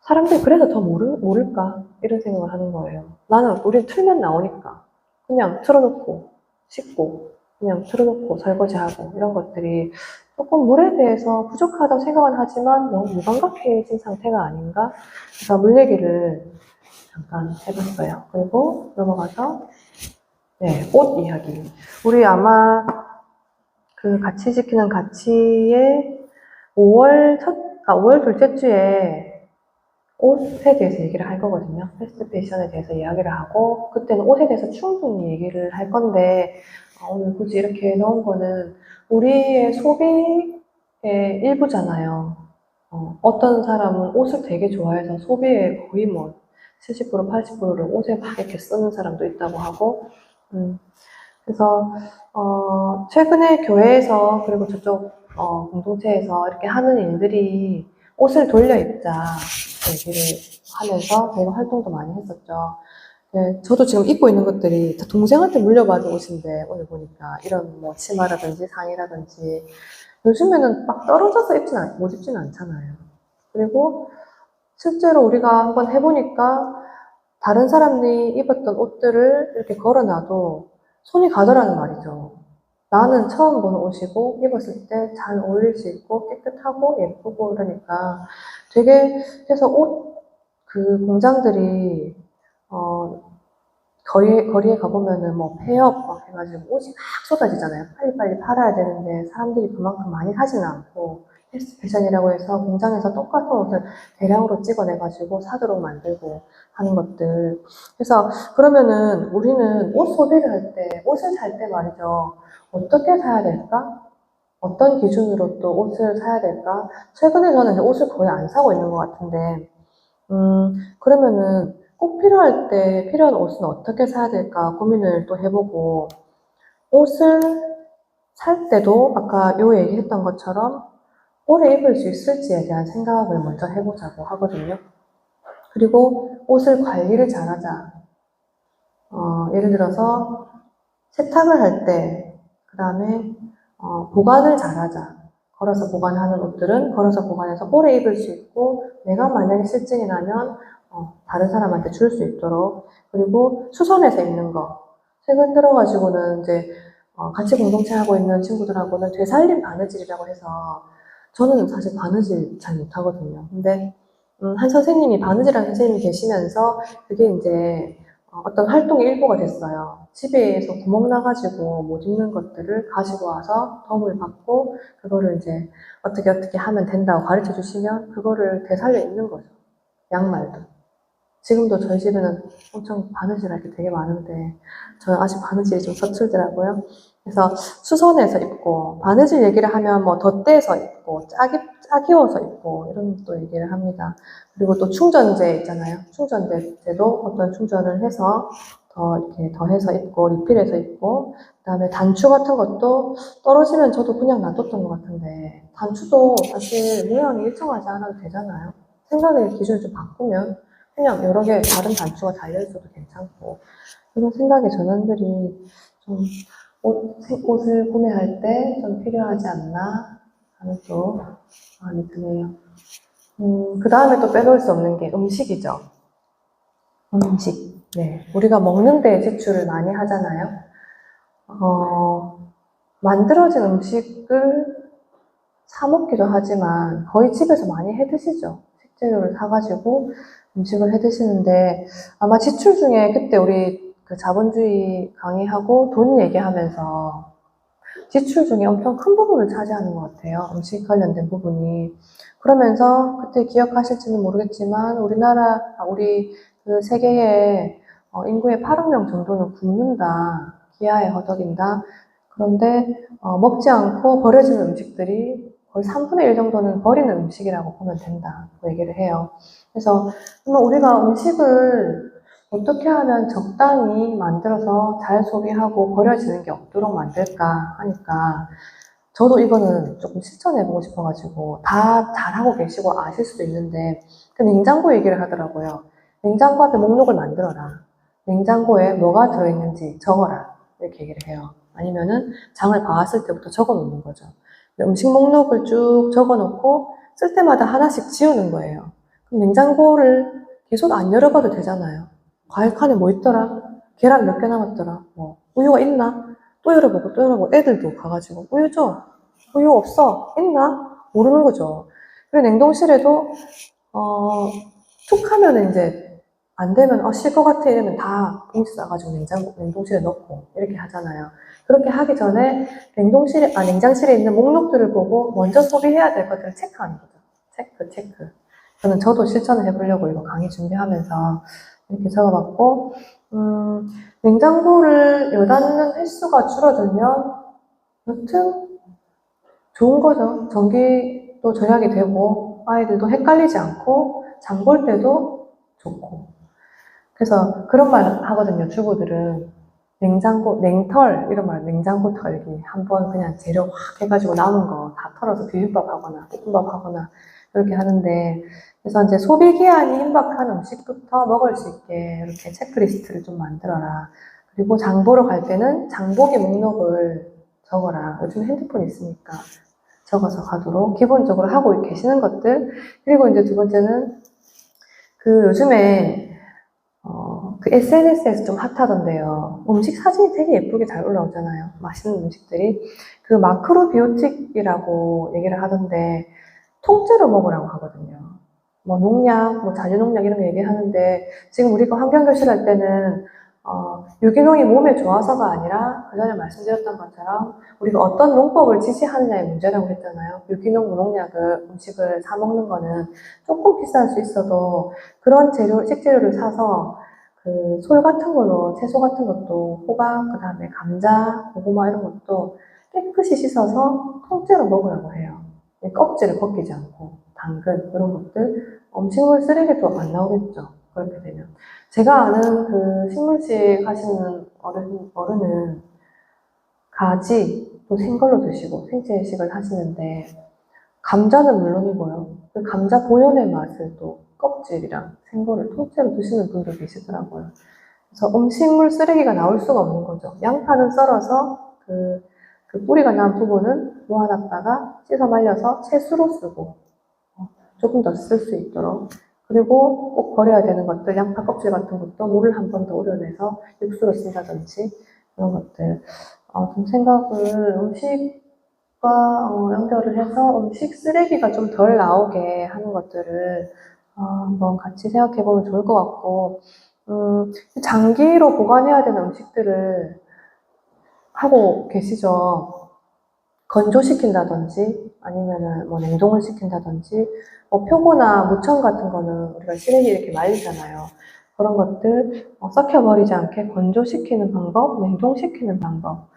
사람들이 그래서 더 모를까? 이런 생각을 하는 거예요. 나는 우리 틀면 나오니까 그냥 틀어놓고 씻고 그냥 틀어놓고 설거지하고 이런 것들이 조금 물에 대해서 부족하다고 생각은 하지만 너무 무감각해진 상태가 아닌가? 그래서 물 얘기를 잠깐 해봤어요. 그리고 넘어가서 네, 옷 이야기. 우리 아마 그 같이 지키는 가치에 5월 둘째 주에 옷에 대해서 얘기를 할 거거든요. 패스트 패션에 대해서 이야기를 하고, 그때는 옷에 대해서 충분히 얘기를 할 건데, 오늘 굳이 이렇게 넣은 거는 우리의 소비의 일부잖아요. 어떤 사람은 옷을 되게 좋아해서 소비의 거의 뭐 70%, 80%를 옷에 막 이렇게 쓰는 사람도 있다고 하고, 그래서 최근에 교회에서 그리고 저쪽 공동체에서 이렇게 하는 일들이 옷을 돌려 입자 얘기를 하면서 저희가 활동도 많이 했었죠. 네, 저도 지금 입고 있는 것들이 다 동생한테 물려받은 옷인데 오늘 보니까 이런 뭐 치마라든지 상의라든지 요즘에는 막 떨어져서 못 입지는 않잖아요. 그리고 실제로 우리가 한번 해보니까 다른 사람이 입었던 옷들을 이렇게 걸어놔도 손이 가더라는 말이죠. 나는 처음 보는 옷이고 입었을 때 잘 어울릴 수 있고 깨끗하고 예쁘고 이러니까 되게 그래서 옷 그 공장들이 거리에 가보면은 뭐 폐업 막 해가지고 옷이 막 쏟아지잖아요. 빨리빨리 팔아야 되는데 사람들이 그만큼 많이 사지는 않고 패스트 패션이라고 해서 공장에서 똑같은 옷을 대량으로 찍어내가지고 사도록 만들고 하는 것들. 그래서 그러면은 우리는 옷 소비를 할 때, 옷을 살 때 말이죠. 어떻게 사야 될까? 어떤 기준으로 또 옷을 사야 될까? 최근에 저는 이제 옷을 거의 안 사고 있는 것 같은데, 그러면은 꼭 필요할 때 필요한 옷은 어떻게 사야 될까 고민을 또 해보고, 옷을 살 때도 아까 요 얘기했던 것처럼 오래 입을 수 있을지에 대한 생각을 먼저 해보자고 하거든요. 그리고 옷을 관리를 잘하자. 예를 들어서 세탁을 할 때, 그 다음에 보관을 잘하자. 걸어서 보관하는 옷들은 걸어서 보관해서 오래 입을 수 있고 내가 만약에 실증이 나면 다른 사람한테 줄 수 있도록. 그리고 수선해서 입는 거. 최근 들어가지고는 이제 같이 공동체하고 있는 친구들하고는 되살림 바느질이라고 해서 저는 사실 바느질 잘 못하거든요. 근데 한 선생님이 바느질하는 선생님이 계시면서 그게 이제 어떤 활동의 일부가 됐어요. 집에서 구멍 나가지고 못 입는 것들을 가지고 와서 도움을 받고 그거를 이제 어떻게 하면 된다고 가르쳐 주시면 그거를 되살려 입는 거죠. 양말도. 지금도 저희 집에는 엄청 바느질 할 게 되게 많은데 저는 아직 바느질이 좀 서툴더라고요. 그래서 수선해서 입고 바느질 얘기를 하면 뭐 덧대서 입고 짜기워서 입고 이런 또 얘기를 합니다. 그리고 또 충전재 있잖아요. 충전재도 어떤 충전을 해서 이렇게 더해서 입고 리필해서 입고 그다음에 단추 같은 것도 떨어지면 저도 그냥 놔뒀던 것 같은데 단추도 사실 모양이 일정하지 않아도 되잖아요. 생각의 기준을 좀 바꾸면 그냥 여러 개 다른 단추가 달려있어도 괜찮고 이런 생각의 전환들이 좀 옷을 구매할 때 좀 필요하지 않나 하는 또 마음이 드네요. 그 다음에 또 빼놓을 수 없는 게 음식이죠. 음식. 네. 우리가 먹는 데 지출을 많이 하잖아요. 만들어진 음식을 사 먹기도 하지만 거의 집에서 많이 해 드시죠. 식재료를 사가지고 음식을 해 드시는데 아마 지출 중에 그때 우리 그 자본주의 강의하고 돈 얘기하면서 지출 중에 엄청 큰 부분을 차지하는 것 같아요. 음식 관련된 부분이. 그러면서 그때 기억하실지는 모르겠지만 우리 그 세계의 인구의 8억 명 정도는 굶는다. 기아에 허덕인다. 그런데 먹지 않고 버려지는 음식들이 거의 3분의 1 정도는 버리는 음식이라고 보면 된다고 얘기를 해요. 그래서 우리가 음식을 어떻게 하면 적당히 만들어서 잘 소비하고 버려지는 게 없도록 만들까 하니까 저도 이거는 조금 실천해보고 싶어가지고 다 잘하고 계시고 아실 수도 있는데 그 냉장고 얘기를 하더라고요. 냉장고 앞에 목록을 만들어라. 냉장고에 뭐가 들어있는지 적어라. 이렇게 얘기를 해요. 아니면은 장을 봐왔을 때부터 적어 놓는 거죠. 음식 목록을 쭉 적어 놓고 쓸 때마다 하나씩 지우는 거예요. 그럼 냉장고를 계속 안 열어봐도 되잖아요. 과일 칸에 뭐 있더라? 계란 몇 개 남았더라? 뭐 우유가 있나? 또 열어보고 또 열어보고 애들도 가가지고 우유 줘. 우유 없어. 있나? 모르는 거죠. 그리고 냉동실에도 툭 하면은 이제 안 되면 쉴 것 같아 이러면 다 봉지 싸가지고 냉동실에 넣고 이렇게 하잖아요. 그렇게 하기 전에 냉장실에 있는 목록들을 보고 먼저 소비해야 될 것들을 체크하는 거죠. 체크. 저도 실천을 해보려고 이거 강의 준비하면서 이렇게 적어봤고, 냉장고를 여닫는 횟수가 줄어들면 여튼 좋은 거죠. 전기도 절약이 되고 아이들도 헷갈리지 않고 장 볼 때도 좋고. 그래서 그런 말 하거든요. 주부들은 냉털 이런 말, 냉장고 털기. 한번 그냥 재료 확 해가지고 남은 거 다 털어서 비빔밥 하거나 볶음밥 하거나 그렇게 하는데, 그래서 이제 소비 기한이 임박한 음식부터 먹을 수 있게 이렇게 체크리스트를 좀 만들어라. 그리고 장 보러 갈 때는 장보기 목록을 적어라. 요즘 핸드폰 있으니까 적어서 가도록 기본적으로 하고 계시는 것들. 그리고 이제 두 번째는 요즘에 그 SNS에서 좀 핫하던데요. 음식 사진이 되게 예쁘게 잘 올라오잖아요. 맛있는 음식들이. 그 마크로비오틱이라고 얘기를 하던데 통째로 먹으라고 하거든요. 뭐 농약, 뭐 잔류농약 이런 거 얘기하는데 지금 우리가 환경교실 할 때는 유기농이 몸에 좋아서가 아니라 그 전에 말씀드렸던 것처럼 우리가 어떤 농법을 지시하느냐의 문제라고 했잖아요. 유기농, 무농약을 음식을 사 먹는 거는 조금 비쌀 수 있어도 그런 식재료를 사서 그 솔 같은 걸로 채소 같은 것도 호박, 그 다음에 감자, 고구마 이런 것도 깨끗이 씻어서 통째로 먹으라고 해요. 껍질을 벗기지 않고 당근 이런 것들 음식물 쓰레기도 안 나오겠죠. 그렇게 되면 제가 아는 그 식물식 하시는 어른은 가지 또 생걸로 드시고 생채식을 하시는데 감자는 물론이고요. 그 감자 본연의 맛을 또 껍질이랑 생거를 통째로 드시는 분도 계시더라고요. 그래서 음식물 쓰레기가 나올 수가 없는 거죠. 양파는 썰어서 그 뿌리가 난 부분은 모아놨다가 씻어 말려서 채수로 쓰고 조금 더 쓸 수 있도록, 그리고 꼭 버려야 되는 것들, 양파 껍질 같은 것도 물을 한 번 더 우려내서 육수로 쓴다든지 이런 것들 좀 생각을 음식과 연결을 해서 음식 쓰레기가 좀 덜 나오게 하는 것들을 한번 같이 생각해 보면 좋을 것 같고, 장기로 보관해야 되는 음식들을 하고 계시죠. 건조시킨다든지 아니면은 뭐 냉동을 시킨다든지 표고나 무청 같은 거는 우리가 시래기 이렇게 말리잖아요. 그런 것들 썩혀버리지 않게 건조시키는 방법, 냉동시키는 방법.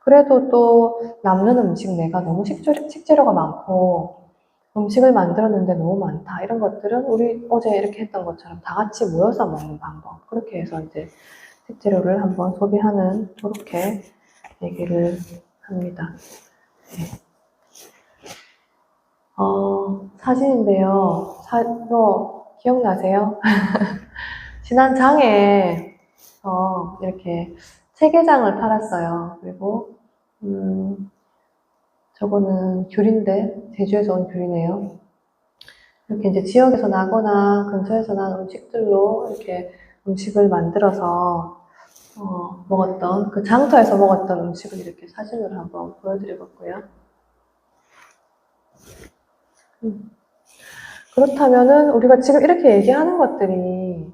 그래도 또 남는 음식 내가 너무 식재료가 많고 음식을 만들었는데 너무 많다 이런 것들은 우리 어제 이렇게 했던 것처럼 다 같이 모여서 먹는 방법. 그렇게 해서 이제 식재료를 한번 소비하는, 그렇게 얘기를 합니다. 네. 사진인데요. 이거 기억나세요? 지난 장에 이렇게 체계장을 팔았어요. 그리고 저거는 귤인데 제주에서 온 귤이네요. 이렇게 이제 지역에서 나거나 근처에서 난 음식들로 이렇게 음식을 만들어서 먹었던, 그 장터에서 먹었던 음식을 이렇게 사진으로 한번 보여드려봤고요. 그렇다면은 우리가 지금 이렇게 얘기하는 것들이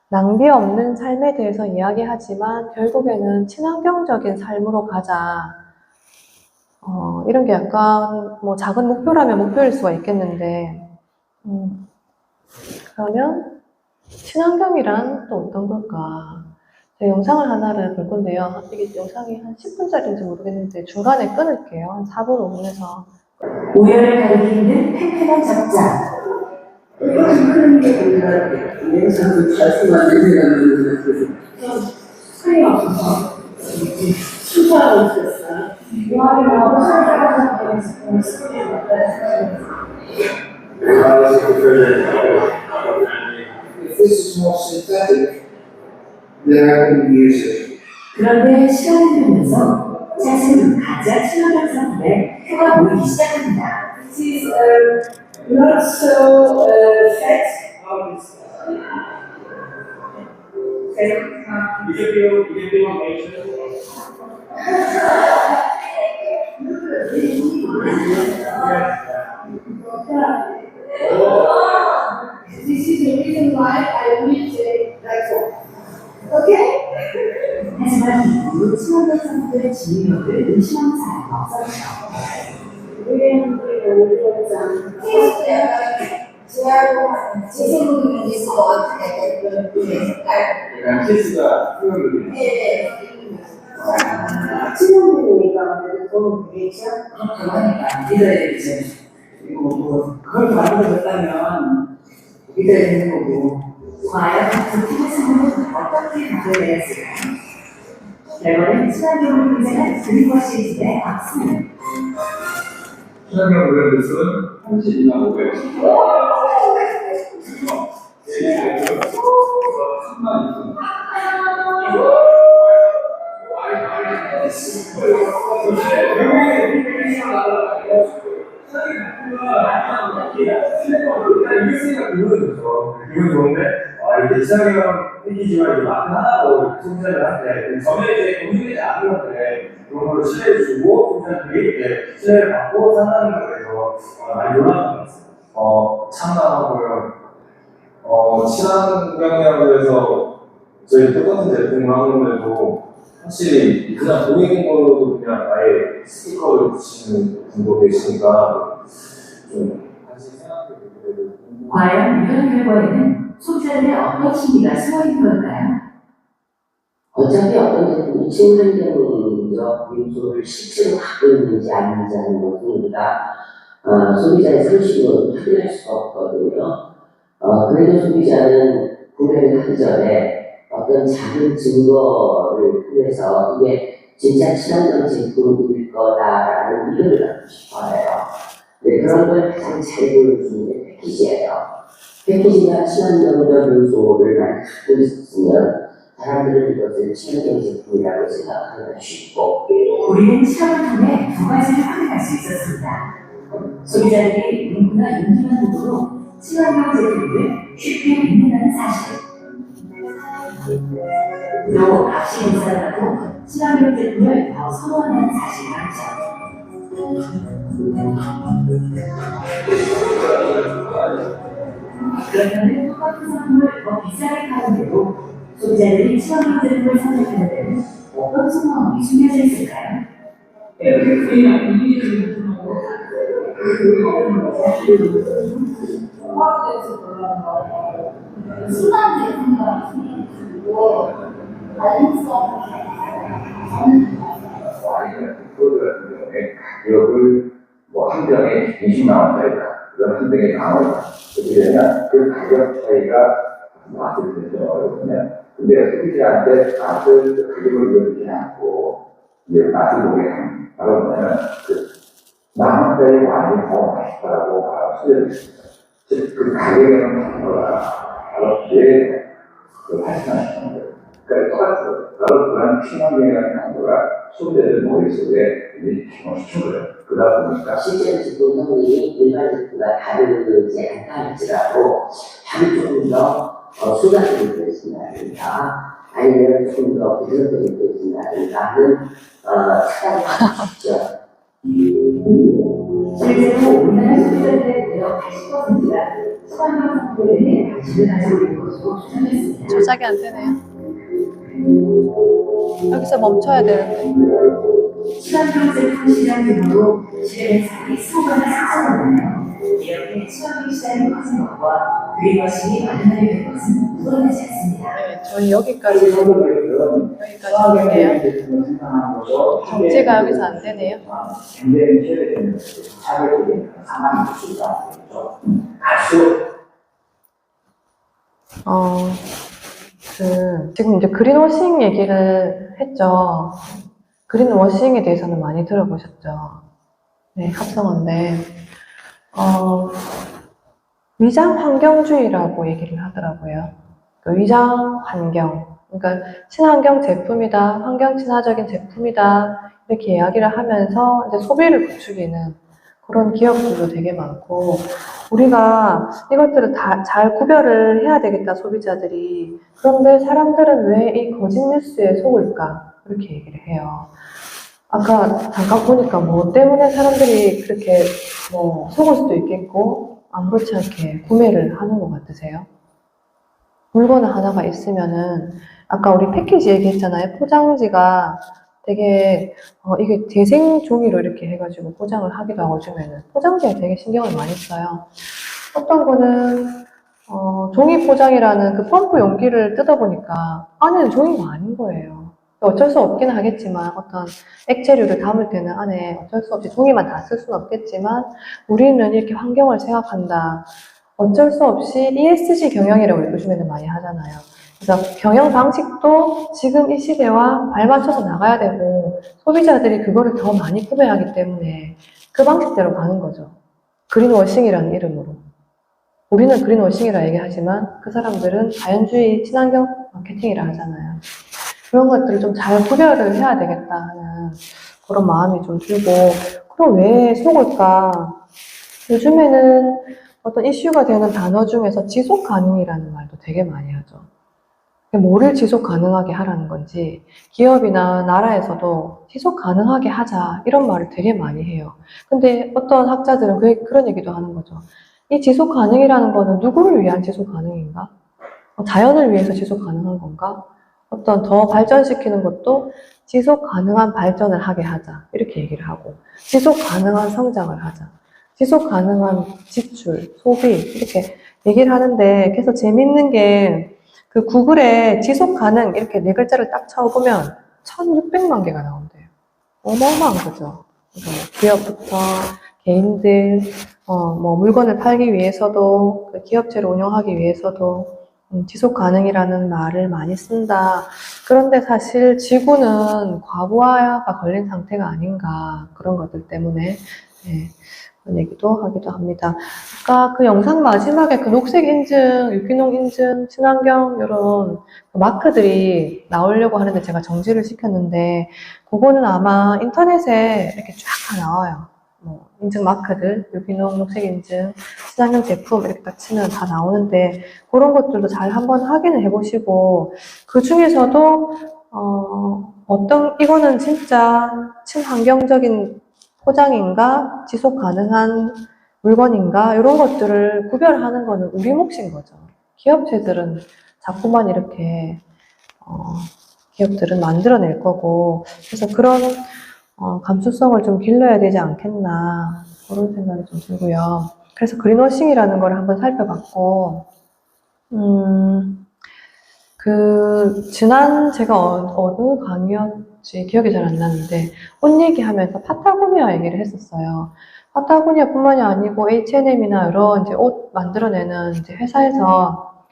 낭비 없는 삶에 대해서 이야기하지만 결국에는 친환경적인 삶으로 가자. 이런 게 약간 뭐 작은 목표라면 목표일 수가 있겠는데, 그러면 친환경이란 또 어떤 걸까? 제가 영상을 하나를 볼 건데요. 이게 영상이 한 10분짜리인지 모르겠는데 중간에 끊을게요. 한 4분, 5분에서. 우열을 가리키는 팽팽한 적자. 그런 게 우리가 내에서도 말씀하는 소리 없어서 수고하고 있었어요. 영화를 나오고 살아가는 If this is more synthetic, 내가 위해서 그런데 시간이 흐르면서 자신은 가짜 친환경 상품에 표가 보이기 시작합니다. it is not so fat. This is the reason why I will say like so. Okay? 하지만 이후 친환경 상품의 진위력을 의심하는 사람은 없었죠. 재생용이 있을 것 같은데 그 색깔. 약간 키스가 표현을 네. 친환경이니까 아무래도 도움이 되겠죠? 그러니까 믿어야지. 그리고 뭐 그걸 만들어졌다면 믿어야 되는 거고. 과연 부품의 상품은 어떻게 만들어야 했을까요? 결과는 친환경을 인정한 그린워시 시대의 악순환. 친환경 브랜드는 32만 500원. 기분 좋은데, 이게 친환경 땡기지만 이게 마트 하나로 소비자를 한테 전에 이제 공유되지 않은 것들에 그런 걸로 신뢰를 주고 소비자들이 이렇게 신뢰를 받고 산다는 거에 대해서 많이 놀랐던 것 같습니다. 참나하고요. 친환경이라고 해서 저희 똑같은 제품을 하는데도 확실히 그냥 보이는 걸로도 그냥 아예 스티커를 붙이는 분도 계시니까 좀 다시 생각해보게 되고. 과연 이런 결과에는 소비자들의 어떤 심리가 숨어있는 걸까요? 어차피 어떤 제품이 친환경적 요소를 실제로 갖고 있는지 아닌지 하는 것은 우리가 소비자의 상식으로 확인할 수가 없거든요. 그래도 소비자는 구매를 하기 전에 어떤 작은 증거를 통해서 이게 진짜 친환경 제품일 거다라는 믿음을 갖고 싶어요. 네, 그런 걸 가장 잘 보여주는 게 패키지예요. 패키지가 친환경적 요소를 많이 갖고 있으면 사람들은 이것을 친환경 제품이라고 생각하기가 쉽고, 우리는 실험을 통해 두 가지를 확인할 수 있었습니다. 소비자들이 문구나 인기만 보고도 친환경 제품을 쉽게 믿는다는 사실. 또 값이 비싸다고 친환경 제품을 더 선호한다는 사실 말이죠. 그렇다면 똑같은 상품을 더 비싸게 파는데도 소비자들이 친환경 제품을 선택하는 데는 어떤 소망이 숨겨져 있을까요? 순간 제품과 가능성. 아니면 프로드 같은 경우에 가격을 뭐 한 병에 20만 원짜리다. 그럼 한 병에 만 원이다. 그렇게 되면 그 가격 차이가 맛을 내서 어렵거든요. 근데 소비자한테 맛을 가격을 이어주지 않고 이제 맛을 보게 하는 바로 뭐냐면 만 원짜리 와인이 더 맛있다라고 소개를 했습니다. 즉 그 가격에는 단어가 바로 내 발생하는 거예요. 그러니까 똑같아요. 바로 그런 친환경이라는 단어가 소비자들 머릿속에 이미 집어넣는 거예요. 그러다 보니까 실제로 제품 성능이 일반 제품과 다르지 않다 할지라도 향이 조금 더 순하게 느껴진다든가 아니면 조금 더 부드럽게 느껴진다든가 하는 차단이 있죠. 실제로 우리나라 소비자들의 무려 80%가 친환경 상품에 대해 관심을 가지고 있는 것으로 추정했습니다. 조작이 안 되네요. 여기서 멈춰야 되는데. 친환경 제품 시장 규모로 실내상이 수억원을 상승하나요? 이렇게 친환경 시장이 커진 것과 그린워싱이 완전하게 된 것은 무관하지 않습니다. 네, 저희 여기까지 할게요. 정지가 여기서 안 되네요. 굉장히 최대된 차별적인 상황이 될 수 있다. 갈수록 지금 이제 그린워싱 얘기를 했죠. 그린워싱에 대해서는 많이 들어보셨죠. 네, 합성어인데, 위장 환경주의라고 얘기를 하더라고요. 그 위장 환경을 그러니까 친환경 제품이다, 환경 친화적인 제품이다 이렇게 이야기를 하면서 이제 소비를 부추기는 그런 기업들도 되게 많고 우리가 이것들을 다 잘 구별을 해야 되겠다 소비자들이. 그런데 사람들은 왜 이 거짓 뉴스에 속을까 그렇게 얘기를 해요. 아까 잠깐 보니까 뭐 때문에 사람들이 그렇게 뭐 속을 수도 있겠고 아무렇지 않게 구매를 하는 것 같으세요? 물건 하나가 있으면은 아까 우리 패키지 얘기했잖아요. 포장지가 되게 이게 재생 종이로 이렇게 해가지고 포장을 하기도 하고 요즘에는 포장지에 되게 신경을 많이 써요. 어떤 거는 종이 포장이라는 그 펌프 용기를 뜯어보니까 안에는 종이가 아닌 거예요. 어쩔 수 없긴 하겠지만 어떤 액체류를 담을 때는 안에 어쩔 수 없이 종이만 다 쓸 수는 없겠지만 우리는 이렇게 환경을 생각한다. 어쩔 수 없이 ESG 경영이라고 요즘에는 많이 하잖아요. 그래서 경영 방식도 지금 이 시대와 발맞춰서 나가야 되고 소비자들이 그거를 더 많이 구매하기 때문에 그 방식대로 가는 거죠. 그린워싱이라는 이름으로. 우리는 그린워싱이라 얘기하지만 그 사람들은 자연주의 친환경 마케팅이라 하잖아요. 그런 것들을 좀 잘 구별을 해야 되겠다 하는 그런 마음이 좀 들고 그럼 왜 속을까? 요즘에는 어떤 이슈가 되는 단어 중에서 지속 가능이라는 말도 되게 많이 하죠. 뭐를 지속 가능하게 하라는 건지 기업이나 나라에서도 지속 가능하게 하자 이런 말을 되게 많이 해요. 근데 어떤 학자들은 그런 얘기도 하는 거죠. 이 지속 가능이라는 거는 누구를 위한 지속 가능인가? 자연을 위해서 지속 가능한 건가? 어떤 더 발전시키는 것도 지속 가능한 발전을 하게 하자 이렇게 얘기를 하고 지속 가능한 성장을 하자 지속 가능한 지출, 소비 이렇게 얘기를 하는데 그래서 재밌는 게 그 구글에 지속 가능 이렇게 네 글자를 딱 쳐보면 1600만 개가 나온대요. 어마어마한 거죠. 그러니까 기업부터 개인들 뭐 물건을 팔기 위해서도 그 기업체를 운영하기 위해서도 지속 가능이라는 말을 많이 쓴다. 그런데 사실 지구는 과부하가 걸린 상태가 아닌가 그런 것들 때문에 네, 그런 얘기도 하기도 합니다. 아까 그 영상 마지막에 그 녹색 인증, 유기농 인증, 친환경 이런 마크들이 나오려고 하는데 제가 정지를 시켰는데 그거는 아마 인터넷에 이렇게 쫙 다 나와요. 뭐 인증 마크들, 유기농, 녹색 인증, 친환경 제품 이렇게 딱 치면 다 나오는데 그런 것들도 잘 한번 확인을 해보시고 그 중에서도 이거는 진짜 친환경적인 포장인가 지속 가능한 물건인가 이런 것들을 구별하는 거는 우리 몫인 거죠. 기업체들은 자꾸만 이렇게 기업들은 만들어낼 거고 그래서 그런 감수성을 좀 길러야 되지 않겠나 그런 생각이 좀 들고요. 그래서 그린워싱이라는 걸 한번 살펴봤고 지난 제가 어느 강의였지 기억이 잘 안 나는데 옷 얘기하면서 파타고니아 얘기를 했었어요. 파타고니아뿐만이 아니고 H&M이나 여러 이제 옷 만들어내는 이제 회사에서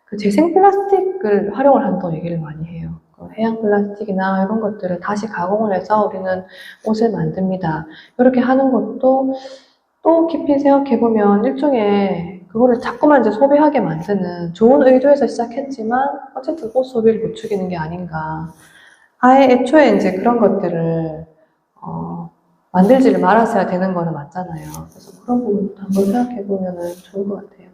그 재생 플라스틱을 활용을 한다고 얘기를 많이 해요. 해양 플라스틱이나 이런 것들을 다시 가공을 해서 우리는 옷을 만듭니다. 이렇게 하는 것도 또 깊이 생각해보면 일종의 그거를 자꾸만 이제 소비하게 만드는 좋은 의도에서 시작했지만 어쨌든 옷 소비를 부추기는 게 아닌가. 아예 애초에 이제 그런 것들을 만들지를 말았어야 되는 거는 맞잖아요. 그래서 그런 부분도 한번 생각해보면 좋을 것 같아요.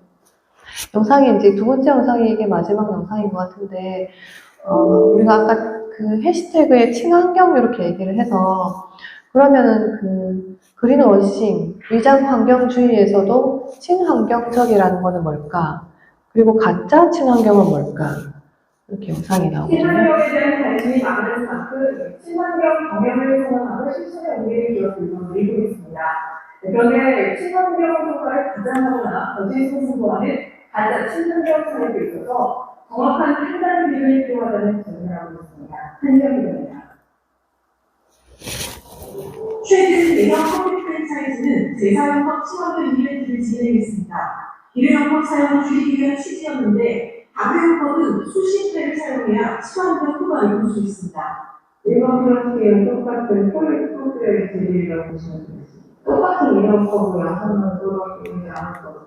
영상이 이제 두 번째 영상이 이게 마지막 영상인 것 같은데 우리가 아까 그 해시태그에 친환경 이렇게 얘기를 해서 그러면은 그 그린워싱, 위장 환경주의에서도 친환경적이라는 거는 뭘까? 그리고 가짜 친환경은 뭘까? 이렇게 영상이 나오거든요. 친환경에 대한 관심이 많은 만큼 친환경 경영을 선언하고 실천에 옮기는 기업들도 늘고 있습니다. 그런데 친환경 효과를 가장하거나 거짓을 승부하는 가짜 친환경 사례도 있어서 정확한 판단 기준이 필요하다는 질문하고 있습니다. 한정입니다. 최근 대형 커피 프랜차이즈는 재사용법 친환경 이벤트를 진행했습니다. 일회용법 사용을 줄이기 취지였는데 다회용법은 수십 회를 사용해야 친환경 효과를 볼 수 있습니다. 일반 플라스틱이랑 똑같은 폴리프로필 재질이라고 보시면 되겠습니다. 똑같은 일회용법으로 양산만 돌아오지 않을 거예요.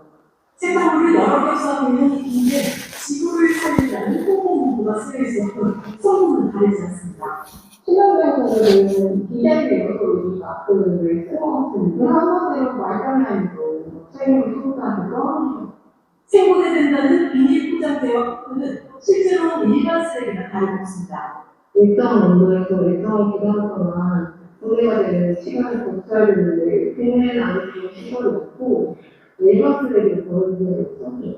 생산물을 여러 개 수확하는 인데 지구를 살린다는 홍보문구가 쓰여 있어서 소문은 다르지 않습니다. 친환경적인 디자인의 요소가 그 쓸모없는 한마디로 말장난이고 생물 소비하는 생분해된다는 비닐 포장재와 포크는 실제로는 일반 쓰레기가 다름없습니다. 일정 온도에서 일정을 기다렸거나 분해가 되는 시간을 거쳐야 되는데 비닐 안에 좀 시간이 없고 일반 쓰레기를 버리는 게 없어요.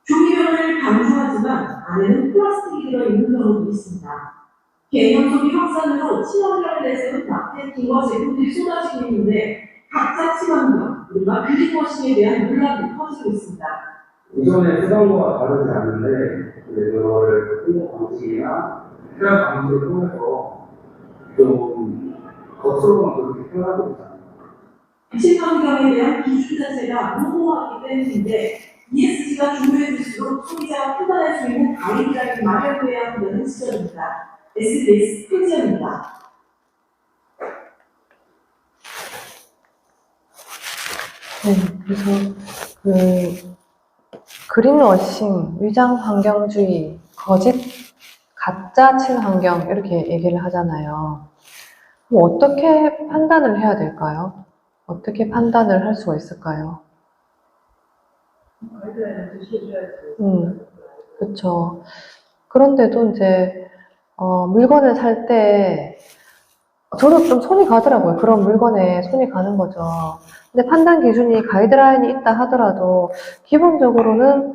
종이면을 강조하지만 안에는 플라스틱이 들어있는 경우도 있습니다. 개념 소비 확산으로 친환경을 내세운 마케팅과 제품들이 쏟아지고 있는데 각자 친환경, 우리가 그린워싱에 대한 논란이 퍼지고 있습니다. 이전에 쓰던 거와 다르지 않는데 그거를 홍보 방식이나 표현 방식을 통해서 좀 겉으로만 그렇게 표현하고 있잖아요. 친환경에 대한 기준 자체가 모호하기 때문인데 ESG가 중요해질수록 소비자가 판단할 수 있는 가이드라인이 마련돼야 한다는 지적입니다. SBS 표지입니다. 네, 그래서 그린워싱, 위장 환경주의, 거짓, 가짜 친환경 이렇게 얘기를 하잖아요. 그럼 어떻게 판단을 해야 될까요? 어떻게 판단을 할 수가 있을까요? 가이드라인을 제시해줘야지. 그렇죠. 그런데도 이제 물건을 살 때 저도 좀 손이 가더라고요. 그런 물건에 손이 가는 거죠. 근데 판단 기준이 가이드라인이 있다 하더라도 기본적으로는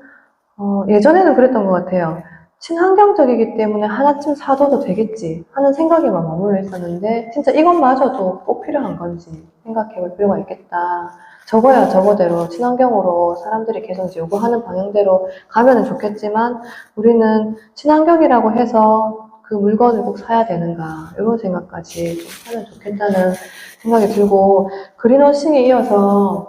예전에는 그랬던 것 같아요. 친환경적이기 때문에 하나쯤 사둬도 되겠지 하는 생각에만 머물러 있었는데 진짜 이것마저도 꼭 필요한 건지 생각해 볼 필요가 있겠다. 적어야 적어대로 친환경으로 사람들이 계속 이제 요구하는 방향대로 가면은 좋겠지만 우리는 친환경이라고 해서 그 물건을 꼭 사야 되는가 이런 생각까지 좀 하면 좋겠다는 생각이 들고 그린워싱에 이어서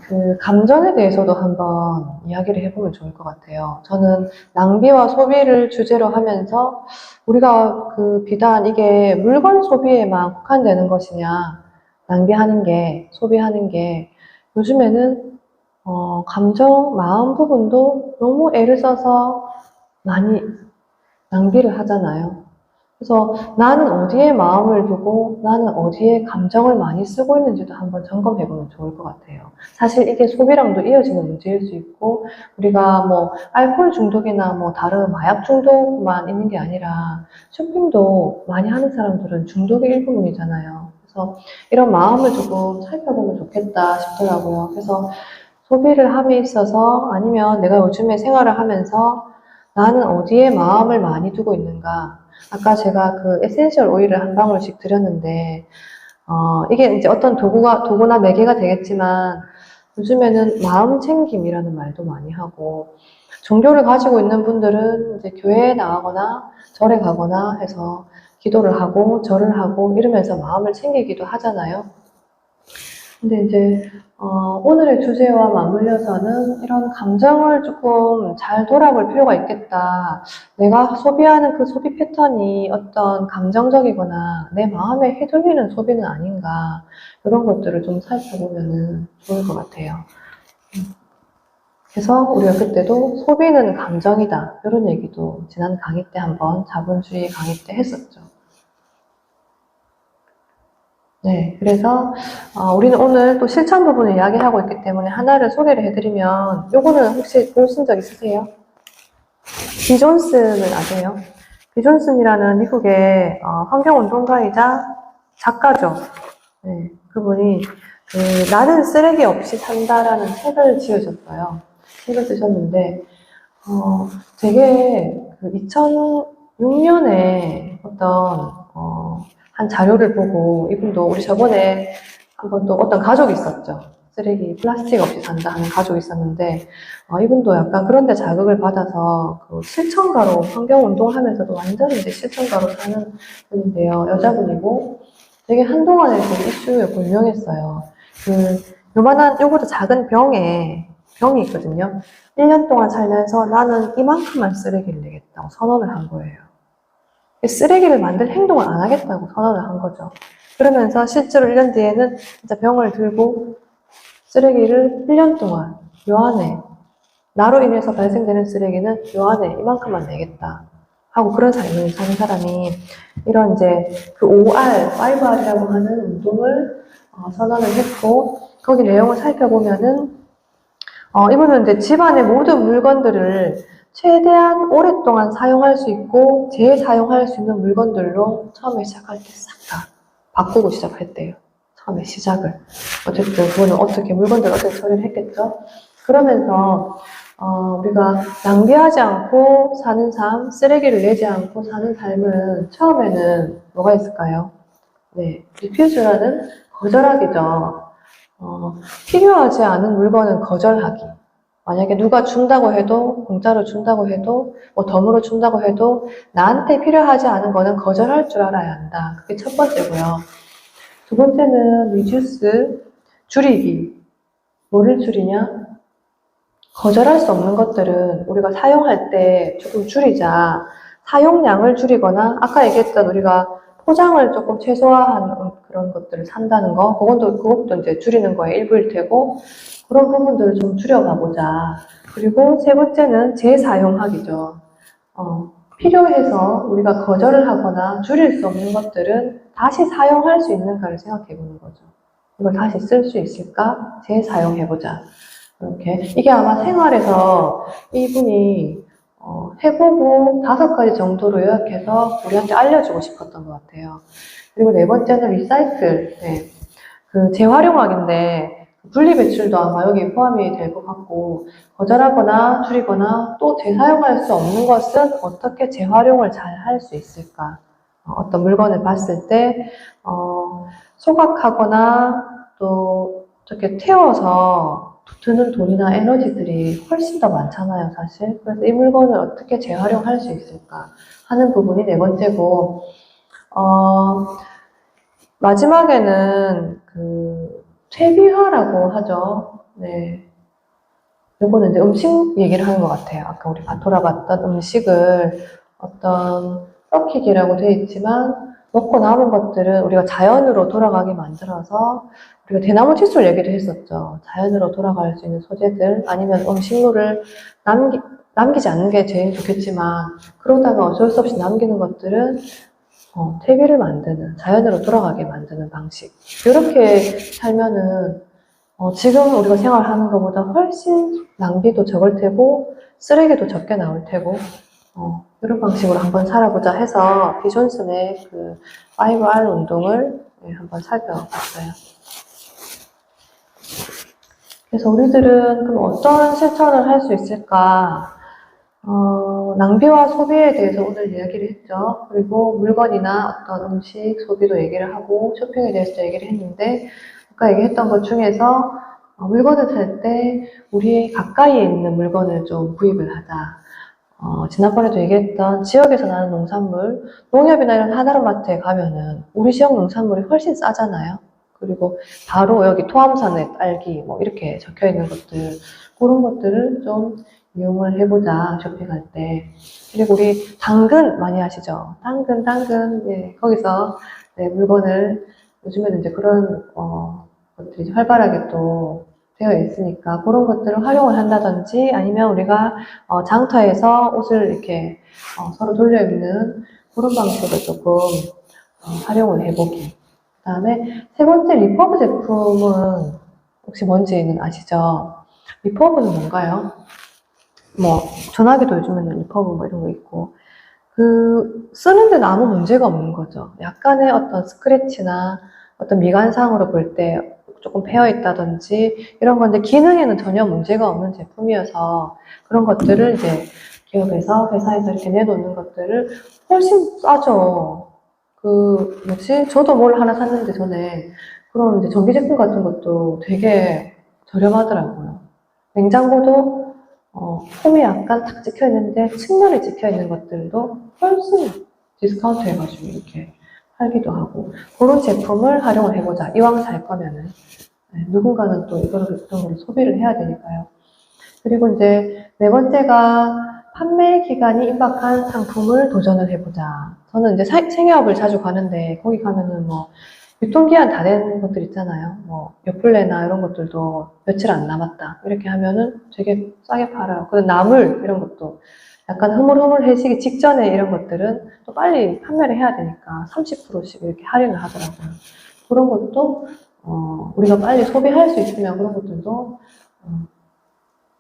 그 감정에 대해서도 한번 이야기를 해보면 좋을 것 같아요. 저는 낭비와 소비를 주제로 하면서 우리가 그 비단 이게 물건 소비에만 국한되는 것이냐 낭비하는 게 소비하는 게 요즘에는 감정, 마음 부분도 너무 애를 써서 많이 낭비를 하잖아요. 그래서 나는 어디에 마음을 두고 나는 어디에 감정을 많이 쓰고 있는지도 한번 점검해보면 좋을 것 같아요. 사실 이게 소비랑도 이어지는 문제일 수 있고 우리가 뭐 알코올 중독이나 뭐 다른 마약 중독만 있는 게 아니라 쇼핑도 많이 하는 사람들은 중독의 일부분이잖아요. 그래서 이런 마음을 조금 살펴보면 좋겠다 싶더라고요. 그래서 소비를 함에 있어서 아니면 내가 요즘에 생활을 하면서 나는 어디에 마음을 많이 두고 있는가. 아까 제가 그 에센셜 오일을 한 방울씩 드렸는데, 이게 이제 어떤 도구나 매개가 되겠지만, 요즘에는 마음 챙김이라는 말도 많이 하고, 종교를 가지고 있는 분들은 이제 교회에 나가거나 절에 가거나 해서 기도를 하고 절을 하고 이러면서 마음을 챙기기도 하잖아요. 근데 이제 오늘의 주제와 맞물려서는 이런 감정을 조금 잘 돌아볼 필요가 있겠다. 내가 소비하는 그 소비 패턴이 어떤 감정적이거나 내 마음에 휘둘리는 소비는 아닌가 이런 것들을 좀 살펴보면 좋을 것 같아요. 그래서 우리가 그때도 소비는 감정이다 이런 얘기도 지난 강의 때 한번 자본주의 강의 때 했었죠. 네, 그래서 우리는 오늘 또 실천 부분을 이야기하고 있기 때문에 하나를 소개를 해드리면 요거는 혹시 보신 적 있으세요? 비존슨을 아세요? 비존슨이라는 미국의 환경운동가이자 작가죠. 네, 그분이 나는 쓰레기 없이 산다라는 책을 지으셨어요. 책을 쓰셨는데 되게 2006년에 어떤 한 자료를 보고 이분도 우리 저번에 한번 또 어떤 가족이 있었죠. 쓰레기 플라스틱 없이 산다 하는 가족이 있었는데 이분도 약간 그런 데 자극을 받아서 그 실천가로 환경운동을 하면서도 완전히 이제 실천가로 사는 분인데요. 여자분이고 되게 한동안에 그 이슈였고 유명했어요. 요만한 요거보다 작은 병이 있거든요. 1년 동안 살면서 나는 이만큼만 쓰레기를 내겠다고 선언을 한 거예요. 쓰레기를 만들 행동을 안 하겠다고 선언을 한 거죠. 그러면서 실제로 1년 뒤에는 진짜 병을 들고 쓰레기를 1년 동안 요 안에 나로 인해서 발생되는 쓰레기는 요 안에 이만큼만 내겠다 하고 그런 삶을 사는 사람이 이런 이제 그 5R, 5R이라고 하는 운동을 선언을 했고 거기 내용을 살펴보면은 이분은 이제 집안의 모든 물건들을 최대한 오랫동안 사용할 수 있고 재사용할 수 있는 물건들로 처음에 시작할 때 싹 다 바꾸고 시작했대요. 처음에 시작을. 어쨌든 그거는 어떻게 물건들을 어떻게 처리를 했겠죠. 그러면서 우리가 낭비하지 않고 사는 삶, 쓰레기를 내지 않고 사는 삶은 처음에는 뭐가 있을까요? 네, 리퓨즈라는 거절하기죠. 필요하지 않은 물건은 거절하기. 만약에 누가 준다고 해도, 공짜로 준다고 해도, 뭐 덤으로 준다고 해도, 나한테 필요하지 않은 거는 거절할 줄 알아야 한다. 그게 첫 번째고요. 두 번째는 reduce, 줄이기. 뭐를 줄이냐? 거절할 수 없는 것들은 우리가 사용할 때 조금 줄이자. 사용량을 줄이거나, 아까 얘기했던 우리가 포장을 조금 최소화한 그런 것들을 산다는 거, 그것도 이제 줄이는 거에 일부일 테고, 그런 부분들을 좀 줄여가보자. 그리고 세 번째는 재사용하기죠. 필요해서 우리가 거절을 하거나 줄일 수 없는 것들은 다시 사용할 수 있는가를 생각해 보는 거죠. 이걸 다시 쓸 수 있을까? 재사용해보자. 이렇게. 이게 아마 생활에서 이분이 해보고 5가지 정도로 요약해서 우리한테 알려주고 싶었던 것 같아요. 그리고 네 번째는 리사이클. 네. 그 재활용학인데 분리배출도 아마 여기 포함이 될 것 같고 거절하거나 줄이거나 또 재사용할 수 없는 것은 어떻게 재활용을 잘 할 수 있을까? 어떤 물건을 봤을 때 소각하거나 또 이렇게 태워서 드는 돈이나 에너지들이 훨씬 더 많잖아요, 사실. 그래서 이 물건을 어떻게 재활용할 수 있을까 하는 부분이 네 번째고, 마지막에는 그 퇴비화라고 하죠. 네. 요거는 이제 음식 얘기를 하는 것 같아요. 아까 우리 돌아봤던 음식을 어떤 썩히기라고 되어 있지만 먹고 남은 것들은 우리가 자연으로 돌아가게 만들어서 우리가 대나무 칫솔 얘기도 했었죠. 자연으로 돌아갈 수 있는 소재들 아니면 음식물을 남기지 않는 게 제일 좋겠지만 그러다가 어쩔 수 없이 남기는 것들은 퇴비를 만드는, 자연으로 돌아가게 만드는 방식. 이렇게 살면은 지금 우리가 생활하는 것보다 훨씬 낭비도 적을 테고 쓰레기도 적게 나올 테고 이런 방식으로 한번 살아보자 해서 비존슨의 그 5R 운동을 한번 살펴봤어요. 그래서 우리들은 그럼 어떤 실천을 할 수 있을까? 낭비와 소비에 대해서 오늘 이야기를 했죠. 그리고 물건이나 어떤 음식 소비도 얘기를 하고 쇼핑에 대해서도 얘기를 했는데 아까 얘기했던 것 중에서 물건을 살 때 우리 가까이에 있는 물건을 좀 구입을 하자. 지난번에도 얘기했던 지역에서 나는 농산물, 농협이나 이런 하나로마트에 가면은 우리 지역 농산물이 훨씬 싸잖아요. 그리고 바로 여기 토암산의 딸기 뭐 이렇게 적혀 있는 것들, 그런 것들을 좀 이용을 해보자, 쇼핑할 때. 그리고 우리 당근 많이 하시죠? 당근, 예, 거기서 네, 물건을 요즘에는 이제 그런 것들이 활발하게 또 되어 있으니까 그런 것들을 활용을 한다든지 아니면 우리가 장터에서 옷을 이렇게 서로 돌려 입는 그런 방식을 조금 활용을 해보기. 그 다음에 세 번째 리퍼브 제품은 혹시 뭔지는 아시죠? 리퍼브는 뭔가요? 뭐 전화기도 요즘에는 리퍼브 뭐 이런 거 있고 쓰는 데는 아무 문제가 없는 거죠. 약간의 어떤 스크래치나 어떤 미관상으로 볼 때 조금 패여 있다든지 이런 건데 기능에는 전혀 문제가 없는 제품이어서 그런 것들을 이제 기업에서 회사에서 이렇게 내놓는 것들을 훨씬 싸죠. 저도 뭘 하나 샀는데 전에 그런 이제 전기 제품 같은 것도 되게 저렴하더라고요. 냉장고도 폼이 약간 탁 찍혀 있는데 측면에 찍혀 있는 것들도 훨씬 디스카운트 해가지고 이렇게 팔기도 하고 그런 제품을 활용을 해보자. 이왕 살 거면은 누군가는 또 이런 거를 소비를 해야 되니까요. 그리고 이제 네 번째가 판매 기간이 임박한 상품을 도전을 해보자. 저는 이제 생협을 자주 가는데 거기 가면은 뭐 유통기한 다 된 것들 있잖아요. 뭐 요플레나 이런 것들도 며칠 안 남았다 이렇게 하면은 되게 싸게 팔아요. 근데 나물 이런 것도 약간 흐물흐물해지기 직전에 이런 것들은 또 빨리 판매를 해야 되니까 30%씩 이렇게 할인을 하더라고요. 그런 것도 우리가 빨리 소비할 수 있으면 그런 것들도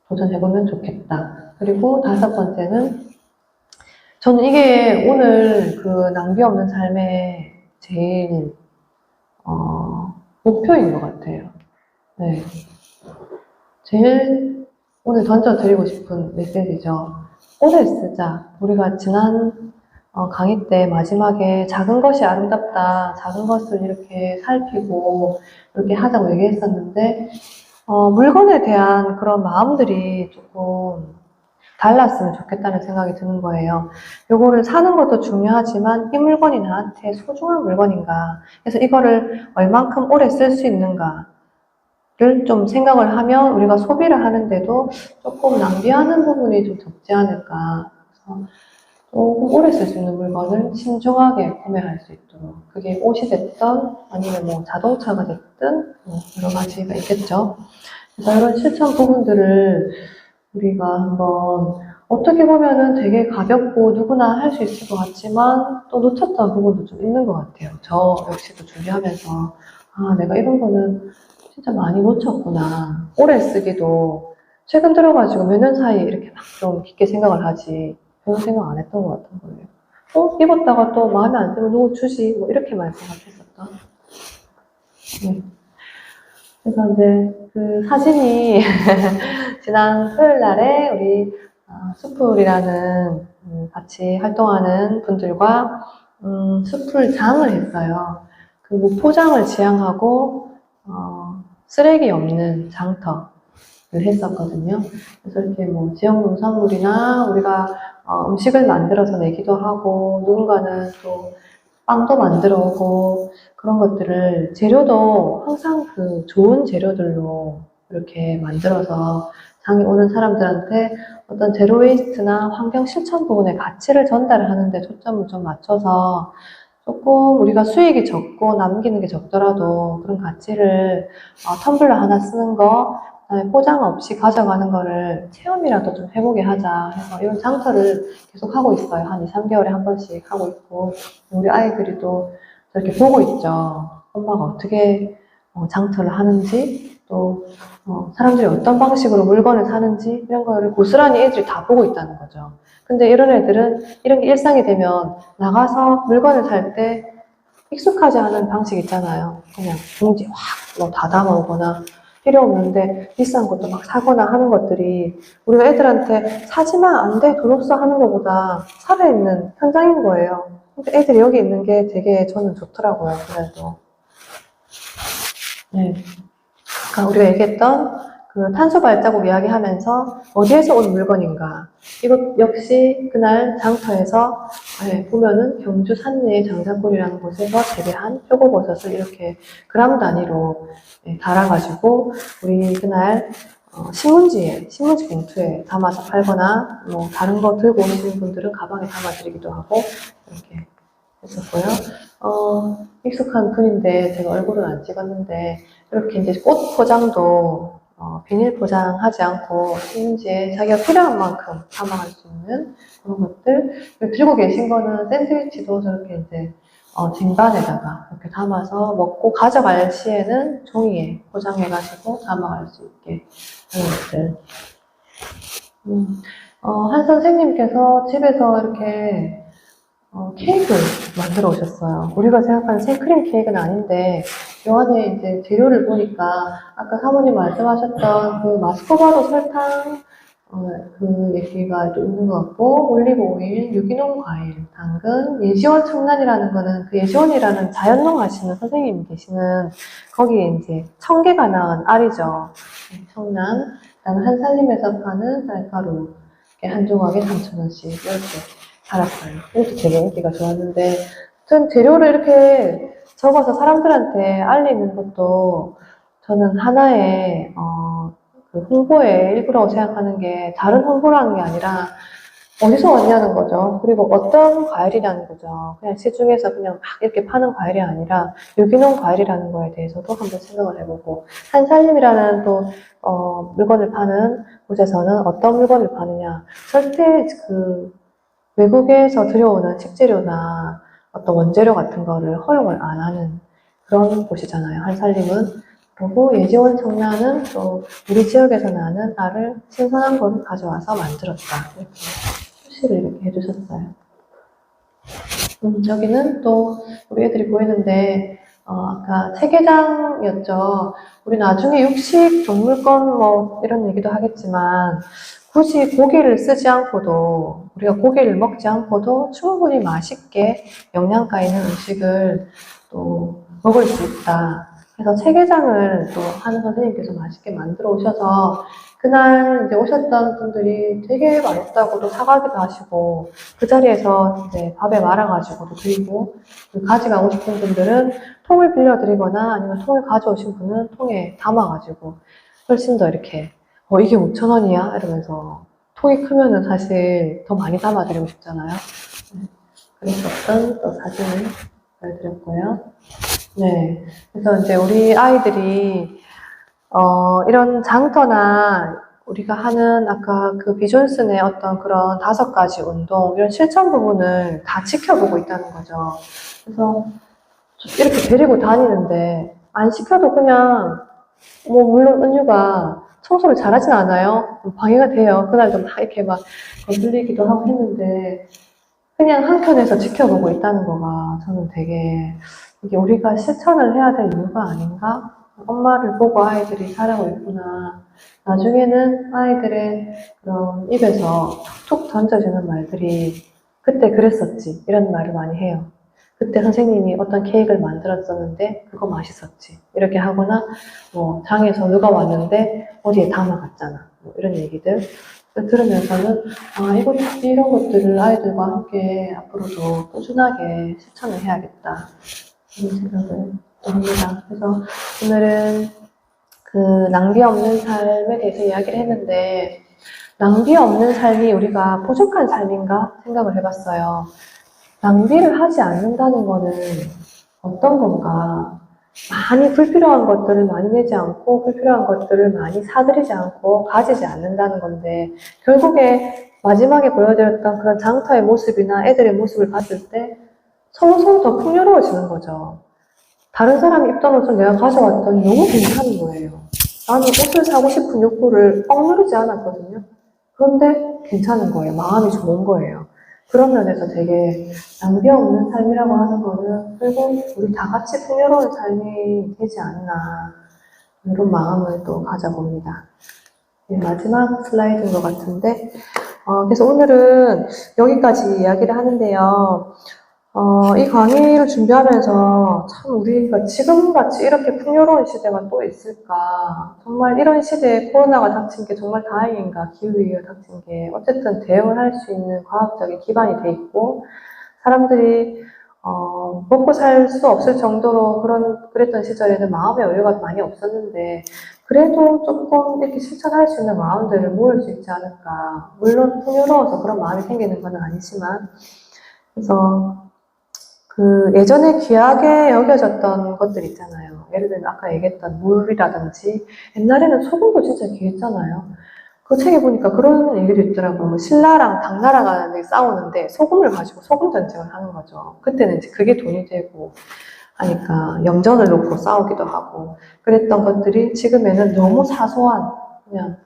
도전해보면 좋겠다. 그리고 5번째는 저는 이게 오늘 그 낭비 없는 삶의 제일 목표인 것 같아요. 네. 제일 오늘 던져드리고 싶은 메시지죠. 오래 쓰자. 우리가 지난 강의 때 마지막에 작은 것이 아름답다. 작은 것을 이렇게 살피고 이렇게 하자고 얘기했었는데 물건에 대한 그런 마음들이 조금 달랐으면 좋겠다는 생각이 드는 거예요. 요거를 사는 것도 중요하지만 이 물건이 나한테 소중한 물건인가? 그래서 이거를 얼만큼 오래 쓸 수 있는가를 좀 생각을 하면 우리가 소비를 하는데도 조금 낭비하는 부분이 좀 적지 않을까. 그래서 조금 오래 쓸 수 있는 물건을 신중하게 구매할 수 있도록. 그게 옷이 됐든 아니면 뭐 자동차가 됐든 뭐 여러 가지가 있겠죠. 그래서 이런 실천 부분들을 우리가 한번 어떻게 보면은 되게 가볍고 누구나 할 수 있을 것 같지만 또 놓쳤던 부분도 좀 있는 것 같아요. 저 역시도 준비하면서 내가 이런 거는 진짜 많이 놓쳤구나. 오래 쓰기도 최근 들어가지고 몇 년 사이에 이렇게 막 좀 깊게 생각을 하지 그런 생각 안 했던 것 같은 거예요. 입었다가 또 마음에 안 들면 놓아주지 뭐 이렇게만 생각했었다. 네. 그래서 이제 그 사진이 지난 토요일 날에 우리 수풀이라는 같이 활동하는 분들과 수풀장을 했어요. 그 무포장을 지향하고 쓰레기 없는 장터를 했었거든요. 그래서 이렇게 뭐 지역 농산물이나 우리가 음식을 만들어서 내기도 하고 누군가는 또 빵도 만들어 오고 그런 것들을 재료도 항상 그 좋은 재료들로 이렇게 만들어서 장에 오는 사람들한테 어떤 제로 웨이스트나 환경 실천 부분의 가치를 전달하는 데 초점을 좀 맞춰서 조금 우리가 수익이 적고 남기는 게 적더라도 그런 가치를 텀블러 하나 쓰는 거, 그다음에 포장 없이 가져가는 거를 체험이라도 좀 해보게 하자 해서 이런 장터를 계속 하고 있어요. 한 2, 3개월에 한 번씩 하고 있고 우리 아이들이 또 저렇게 보고 있죠. 엄마가 어떻게 장터를 하는지 또 사람들이 어떤 방식으로 물건을 사는지 이런 거를 고스란히 애들이 다 보고 있다는 거죠. 근데 이런 애들은 이런 게 일상이 되면 나가서 물건을 살 때 익숙하지 않은 방식 있잖아요. 그냥 봉지 확 다 담아오거나 필요 없는데 비싼 것도 막 사거나 하는 것들이 우리가 애들한테 사지만 안 돼, 돈 없어 하는 것보다 살아있는 현장인 거예요. 근데 애들이 여기 있는 게 되게 저는 좋더라고요. 그래도. 네. 그러니까 우리가 얘기했던 그 탄소 발자국 이야기하면서 어디에서 온 물건인가. 이것 역시 그날 장터에서 보면은 경주 산내의 장사골이라는 곳에서 재배한 표고버섯을 이렇게 그람 단위로 달아가지고 우리 그날 신문지 봉투에 담아서 팔거나 뭐 다른 거 들고 오시는 분들은 가방에 담아드리기도 하고 이렇게 했었고요. 익숙한 분인데 제가 얼굴은 안 찍었는데 이렇게 이제 꽃 포장도 비닐 포장하지 않고 신문지에 자기가 필요한 만큼 담아갈 수 있는 그런 것들. 들고 계신 거는 샌드위치도 저렇게 이제 쟁반에다가 이렇게 담아서 먹고 가져갈 시에는 종이에 포장해가지고 담아갈 수 있게 하는 것들. 한 선생님께서 집에서 이렇게 케이크를 만들어 오셨어요. 우리가 생각하는 생크림 케이크는 아닌데 요 안에 이제 재료를 보니까 아까 사모님 말씀하셨던 그 마스코바도 설탕 그 얘기가 또 있는 것 같고 올리브 오일, 유기농 과일, 당근, 예시원 청란이라는 거는 그 예시원이라는 자연농 하시는 선생님이 계시는 거기에 이제 1000개가 낳은 알이죠. 청란, 그다음에 한살림에서 파는 쌀가루 이렇게 한 조각에 3,000원씩 이렇게 알았어요. 이것도 되게 인기가 좋았는데, 전 재료를 이렇게 적어서 사람들한테 알리는 것도 저는 하나의 그 홍보의 일부라고 생각하는 게 다른 홍보라는 게 아니라 어디서 왔냐는 거죠. 그리고 어떤 과일이라는 거죠. 그냥 시중에서 그냥 막 이렇게 파는 과일이 아니라 유기농 과일이라는 거에 대해서도 한번 생각을 해보고, 한살림이라는 또 물건을 파는 곳에서는 어떤 물건을 파느냐. 절대 그 외국에서 들여오는 식재료나 어떤 원재료 같은 거를 허용을 안 하는 그런 곳이잖아요, 한살림은. 그리고 예지원 청라는 또 우리 지역에서 나는 알을 신선한 걸 가져와서 만들었다. 이렇게 표시를 이렇게 해주셨어요. 여기는 또 우리 애들이 보이는데, 아까 체계장이었죠. 우리 나중에 육식, 동물권 뭐 이런 얘기도 하겠지만, 굳이 고기를 쓰지 않고도, 우리가 고기를 먹지 않고도 충분히 맛있게 영양가 있는 음식을 또 먹을 수 있다. 그래서 체계장을 또 하는 선생님께서 맛있게 만들어 오셔서, 그날 이제 오셨던 분들이 되게 맛있다고도 사가기도 하시고, 그 자리에서 이제 밥에 말아가지고도 드리고, 가져가고 싶은 분들은 통을 빌려드리거나 아니면 통을 가져오신 분은 통에 담아가지고 훨씬 더 이렇게 이게 5,000원이야? 이러면서 통이 크면은 사실 더 많이 담아드리고 싶잖아요. 그랬었던 또 사진을 보여드렸고요. 네. 그래서 이제 우리 아이들이 이런 장터나 우리가 하는 아까 그 비존슨의 어떤 그런 5가지 운동, 이런 실천 부분을 다 지켜보고 있다는 거죠. 그래서 이렇게 데리고 다니는데 안 시켜도 그냥 뭐 물론 은유가 청소를 잘하진 않아요. 방해가 돼요. 그날도 막 이렇게 막 건들리기도 하고 했는데 그냥 한켠에서 지켜보고 있다는 거가 저는 되게 이게 우리가 실천을 해야 될 이유가 아닌가? 엄마를 보고 아이들이 자라고 있구나. 나중에는 아이들의 그런 입에서 툭툭 던져지는 말들이 그때 그랬었지 이런 말을 많이 해요. 그때 선생님이 어떤 케이크를 만들었었는데 그거 맛있었지 이렇게 하거나 뭐 장에서 누가 왔는데 어디에 담아갔잖아 뭐 이런 얘기들 들으면서는 이런 것들을 아이들과 함께 앞으로도 꾸준하게 실천을 해야겠다 이런 생각을 합니다. 그래서 오늘은 그 낭비 없는 삶에 대해서 이야기를 했는데 낭비 없는 삶이 우리가 부족한 삶인가 생각을 해봤어요. 낭비를 하지 않는다는 거는 어떤 건가? 많이 불필요한 것들을 많이 내지 않고 불필요한 것들을 많이 사들이지 않고 가지지 않는다는 건데 결국에 마지막에 보여드렸던 그런 장터의 모습이나 애들의 모습을 봤을 때 서로 더 풍요로워지는 거죠. 다른 사람이 입던 옷을 내가 가져왔더니 너무 괜찮은 거예요. 나는 옷을 사고 싶은 욕구를 억누르지 않았거든요. 그런데 괜찮은 거예요. 마음이 좋은 거예요. 그런 면에서 되게 낭비 없는 삶이라고 하는 거는 결국 우리 다 같이 풍요로운 삶이 되지 않나 이런 마음을 또 가져봅니다. 네, 마지막 슬라이드인 것 같은데 그래서 오늘은 여기까지 이야기를 하는데요. 이 강의를 준비하면서 참 우리가 지금같이 이렇게 풍요로운 시대가 또 있을까? 정말 이런 시대에 코로나가 닥친 게 정말 다행인가? 기후위기가 닥친 게 어쨌든 대응을 할 수 있는 과학적인 기반이 돼 있고 사람들이 먹고 살 수 없을 정도로 그랬던 시절에는 마음의 여유가 많이 없었는데 그래도 조금 이렇게 실천할 수 있는 마음들을 모을 수 있지 않을까? 물론 풍요로워서 그런 마음이 생기는 건 아니지만 그래서 그 예전에 귀하게 여겨졌던 것들 있잖아요. 예를 들면 아까 얘기했던 물이라든지 옛날에는 소금도 진짜 귀했잖아요. 그 책에 보니까 그런 얘기도 있더라고요. 뭐 신라랑 당나라가 싸우는데 소금을 가지고 소금 전쟁을 하는 거죠. 그때는 이제 그게 돈이 되고 하니까 염전을 놓고 싸우기도 하고 그랬던 것들이 지금에는 너무 사소한 그냥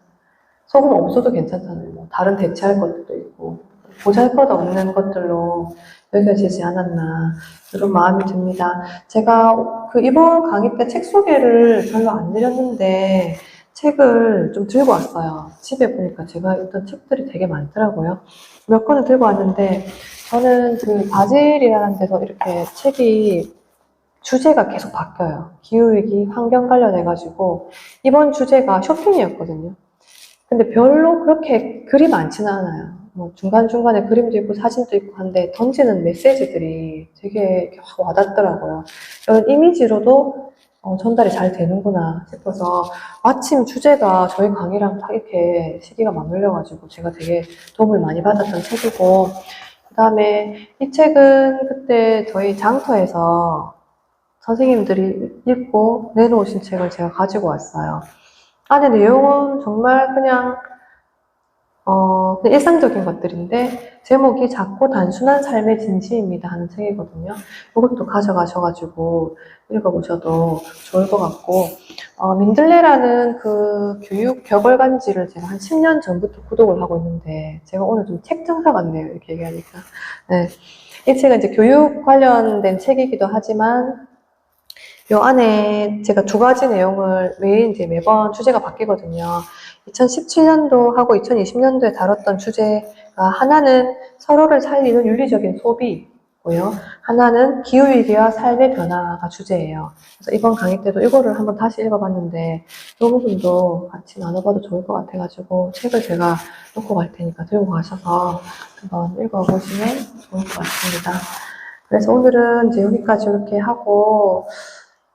소금 없어도 괜찮잖아요. 뭐 다른 대체할 것들도 있고 보잘것없는 것들로 여겨지지 않았나 이런 마음이 듭니다. 제가 이번 강의 때 책 소개를 별로 안 드렸는데 책을 좀 들고 왔어요. 집에 보니까 제가 읽던 책들이 되게 많더라고요. 몇 권을 들고 왔는데 저는 그 바질이라는 데서 이렇게 책이 주제가 계속 바뀌어요. 기후위기, 환경 관련해가지고 이번 주제가 쇼핑이었거든요. 근데 별로 그렇게 글이 많지는 않아요. 뭐 중간중간에 그림도 있고 사진도 있고 한데 던지는 메시지들이 되게 확 와닿더라고요. 이런 이미지로도 전달이 잘 되는구나 싶어서 마침 주제가 저희 강의랑 딱 이렇게 시기가 맞물려가지고 제가 되게 도움을 많이 받았던 책이고, 그 다음에 이 책은 그때 저희 장터에서 선생님들이 읽고 내놓으신 책을 제가 가지고 왔어요. 안에 내용은 정말 그냥 일상적인 것들인데 제목이 작고 단순한 삶의 진심입니다 하는 책이거든요. 이것도 가져가셔가지고 읽어보셔도 좋을 것 같고, 민들레라는 그 교육 벽월간지를 제가 한 10년 전부터 구독을 하고 있는데, 제가 오늘 좀 책 장사 같네요, 이렇게 얘기하니까. 네. 이 책은 이제 교육 관련된 책이기도 하지만, 요 안에 제가 두 가지 내용을 매번 주제가 바뀌거든요. 2017년도하고 2020년도에 다뤘던 주제가 하나는 서로를 살리는 윤리적인 소비고요. 하나는 기후위기와 삶의 변화가 주제예요. 그래서 이번 강의 때도 이거를 한번 다시 읽어봤는데 이 부분도 같이 나눠봐도 좋을 것 같아가지고 책을 제가 놓고 갈 테니까 들고 가셔서 한번 읽어보시면 좋을 것 같습니다. 그래서 오늘은 이제 여기까지 이렇게 하고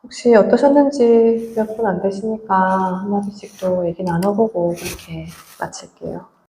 혹시 어떠셨는지 몇 분 안 되시니까 한마디씩 또 얘기 나눠보고 그렇게 마칠게요.